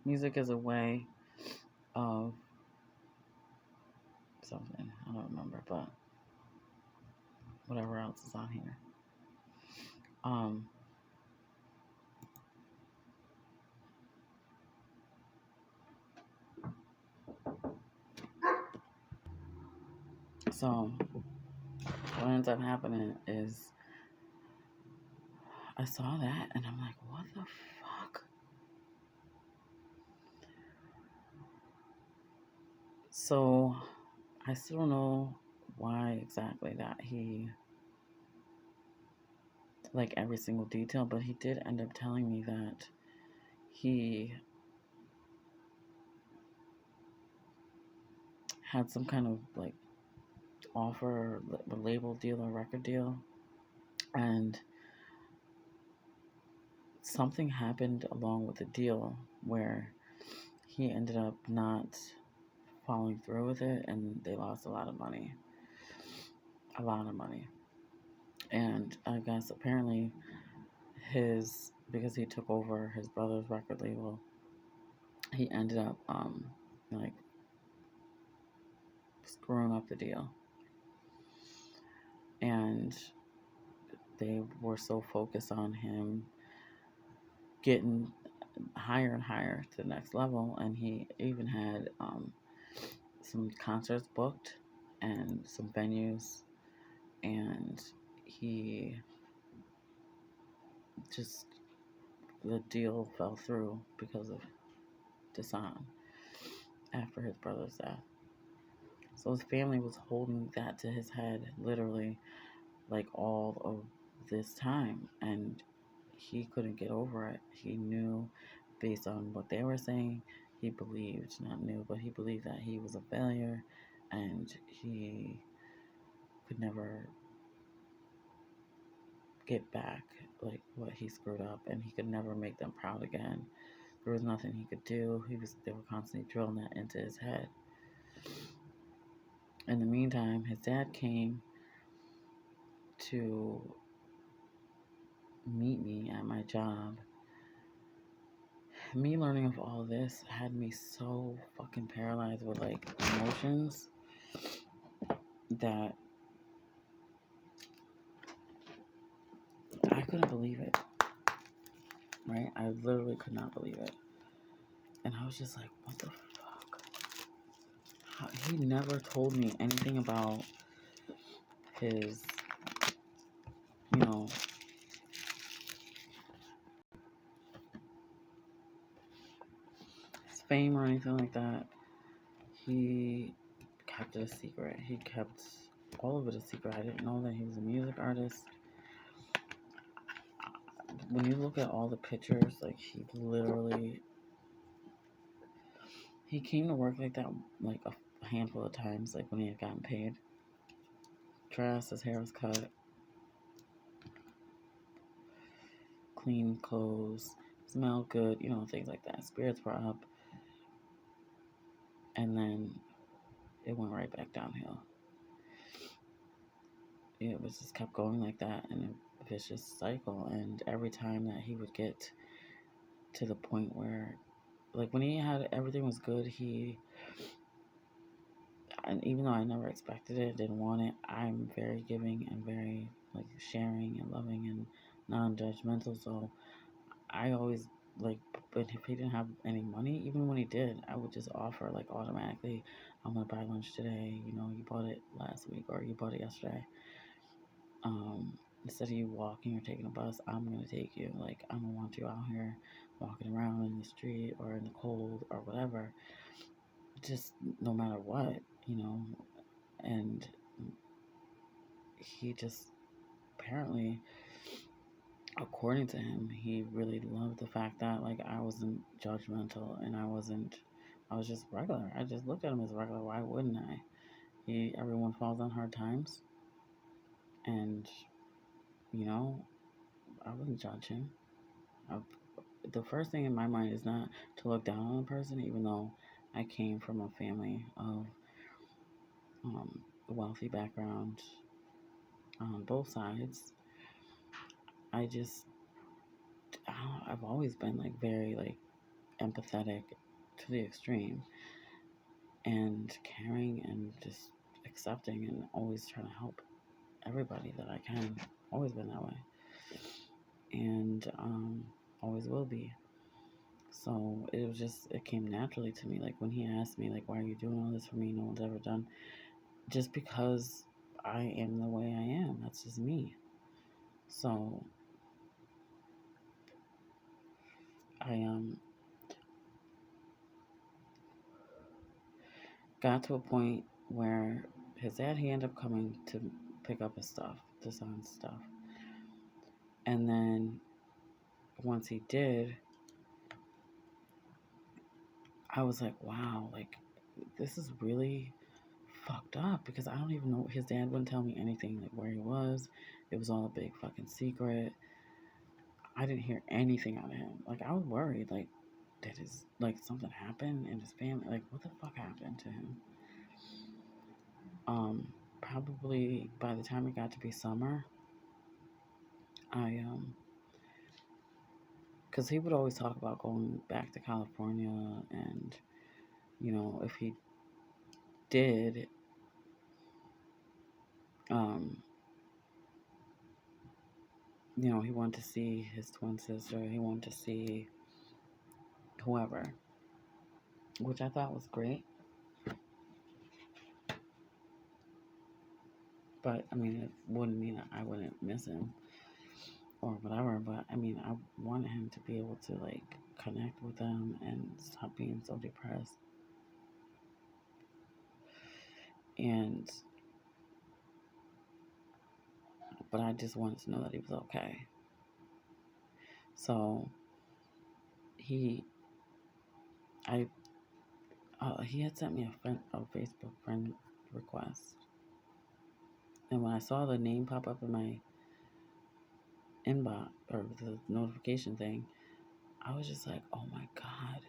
Music is a way of something. I don't remember, but whatever else is on here. Um, so what ends up happening is I saw that and I'm like, what the fuck? So I still don't know why exactly that he, like every single detail, but he did end up telling me that he had some kind of like offer, a label deal or record deal, and something happened along with the deal where he ended up not following through with it, and they lost a lot of money. A lot of money. And I guess apparently because he took over his brother's record label, he ended up like screwing up the deal. And they were so focused on him getting higher and higher to the next level, and he even had some concerts booked and some venues, and he just the deal fell through because of Dishan after his brother's death. So his family was holding that to his head literally like all of this time, and he couldn't get over it. He knew, based on what they were saying, he believed, not knew, but he believed that he was a failure and he could never get back like what he screwed up, and he could never make them proud again. There was nothing he could do. They were constantly drilling that into his head. In the meantime, his dad came to meet me at my job. Me learning of all this had me so fucking paralyzed with like emotions that I couldn't believe it. Right? I literally could not believe it. And I was just like, what the fuck? He never told me anything about his, you know, his fame or anything like that. He kept it a secret. He kept all of it a secret. I didn't know that he was a music artist. When you look at all the pictures, like he came to work like that like a handful of times, like when he had gotten paid. Dressed, his hair was cut, clean clothes, smelled good, things like that. Spirits were up, and then it went right back downhill. It was just kept going like that in a vicious cycle. And every time that he would get to the point where, like when he had everything was good, and even though I never expected it, didn't want it, I'm very giving and very like sharing and loving and non-judgmental. So I always like, but if he didn't have any money, even when he did, I would just offer like automatically, I'm gonna buy lunch today. You bought it last week or you bought it yesterday. Instead of you walking or taking a bus, I'm gonna take you. Like I don't want you out here walking around in the street or in the cold or whatever. Just no matter what. And he just apparently, according to him, he really loved the fact that like I wasn't judgmental and I was just regular. I just looked at him as regular. Why wouldn't I? Everyone falls on hard times, and I wouldn't judge him. I, the first thing in my mind is not to look down on a person, even though I came from a family of wealthy background on both sides. I just I've always been like very like empathetic to the extreme, and caring and just accepting and always trying to help everybody that I can. Always been that way, and always will be. So it was just, it came naturally to me. Like when he asked me, like, why are you doing all this for me? No one's ever done. Just because I am the way I am. That's just me. So I got to a point where his dad, he ended up coming to pick up his stuff, Dishan's stuff. And then once he did, I was like, wow, like this is really fucked up, because I don't even know, his dad wouldn't tell me anything, like where he was. It was all a big fucking secret. I didn't hear anything out of him. Like I was worried, like did his, like something happen in his family? Like what the fuck happened to him? Probably by the time it got to be summer, I because he would always talk about going back to California, and if he did, um, he wanted to see his twin sister. He wanted to see whoever, which I thought was great. But I mean, it wouldn't mean that I wouldn't miss him or whatever. But I mean, I wanted him to be able to like connect with them and stop being so depressed. And but I just wanted to know that he was okay. So he, I, he had sent me a Facebook friend request, and when I saw the name pop up in my inbox or the notification thing, I was just like, oh my god,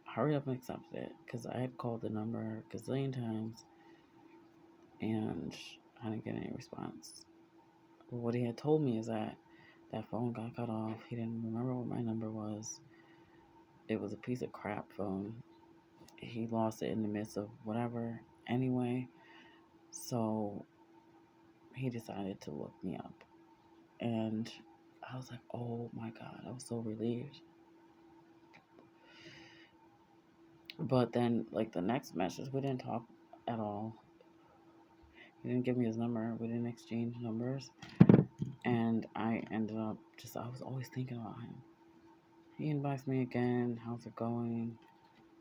hurry up and accept it, because I had called the number a gazillion times and I didn't get any response. But what he had told me is that that phone got cut off. He didn't remember what my number was. It was a piece of crap phone. He lost it in the midst of whatever anyway. So he decided to look me up. And I was like, oh my God, I was so relieved. But then, like, the next message, we didn't talk at all. He didn't give me his number. We didn't exchange numbers. And I ended up I was always thinking about him. He inboxed me again. How's it going?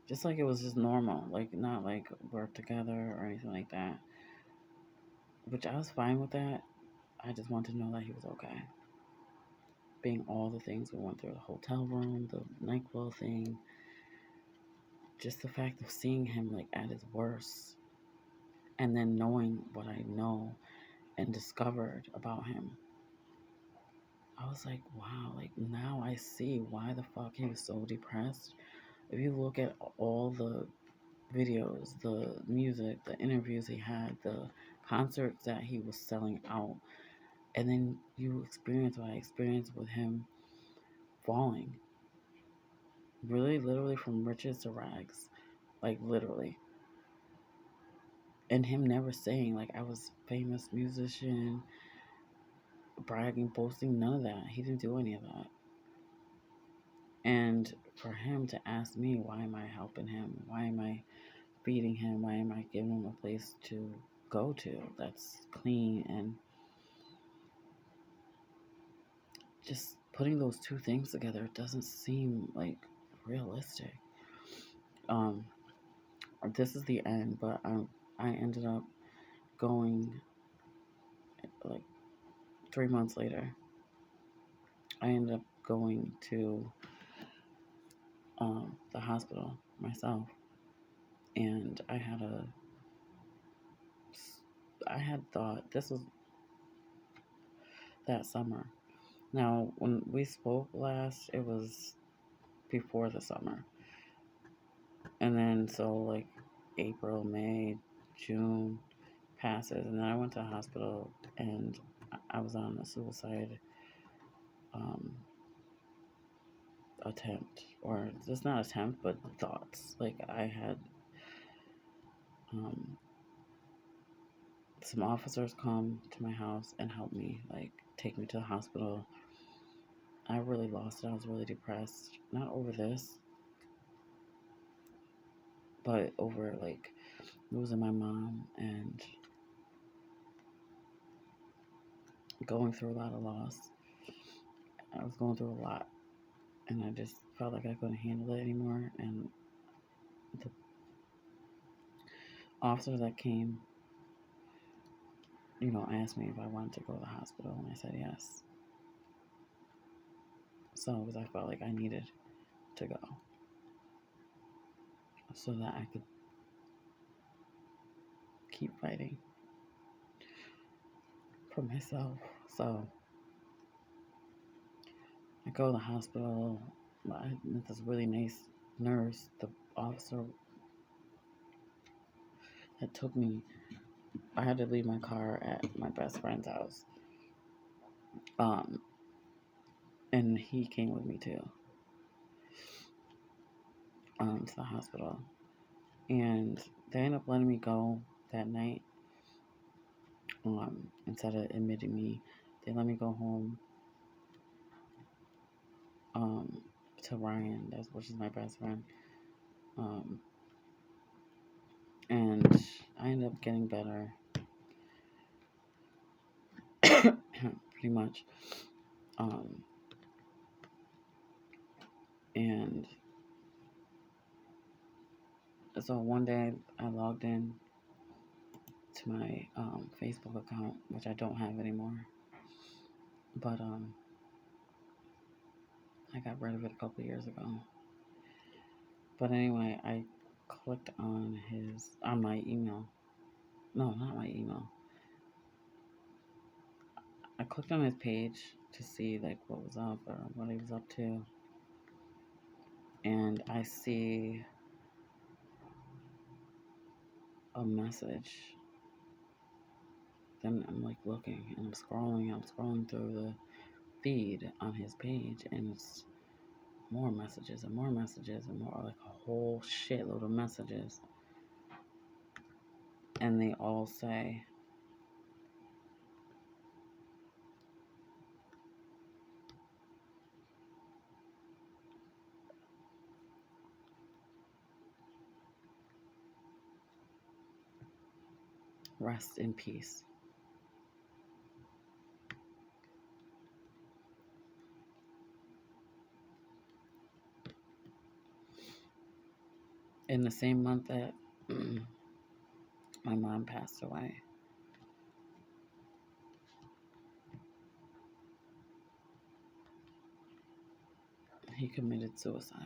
Just like it was just normal. Like, not like we're together or anything like that. Which I was fine with that. I just wanted to know that he was okay. Being all the things we went through, the hotel room, the NyQuil thing, just the fact of seeing him like at his worst, and then knowing what I know and discovered about him, I was like, wow, like now I see why the fuck he was so depressed. If you look at all the videos, the music, the interviews he had, the concerts that he was selling out, and then you experience what I experienced with him falling. Really, literally from riches to rags. Like, literally. And him never saying, like, I was a famous musician, bragging, boasting, none of that. He didn't do any of that. And for him to ask me, why am I helping him? Why am I feeding him? Why am I giving him a place to go to that's clean? And just putting those two things together doesn't seem like realistic. Um, this is the end, but I ended up going like 3 months later. I ended up going to the hospital myself, and I had thought this was that summer. Now, when we spoke last, it was before the summer, and then so like April, May, June passes, and then I went to the hospital, and I was on a suicide attempt, or just not attempt, but thoughts. Like I had um, some officers come to my house and help me, like take me to the hospital. I really lost it. I was really depressed, not over this, but over like losing my mom and going through a lot of loss. I was going through a lot, and I just felt like I couldn't handle it anymore. And the officer that came, asked me if I wanted to go to the hospital, and I said yes. So, because I felt like I needed to go so that I could keep fighting for myself. So, I go to the hospital. I met this really nice nurse. The officer that took me, I had to leave my car at my best friend's house. And he came with me too, to the hospital. And they ended up letting me go that night. Instead of admitting me, they let me go home. To Ryan, which is my best friend. And I ended up getting better, pretty much. And so one day I logged in to my Facebook account, which I don't have anymore. But I got rid of it a couple years ago. But anyway, I clicked on my email. No, not my email. I clicked on his page to see like what was up or what he was up to. And I see a message. Then I'm like looking and I'm scrolling through the feed on his page, and it's more messages and more messages and more, like a whole shitload of messages. And they all say, rest in peace. In the same month that my mom passed away, he committed suicide.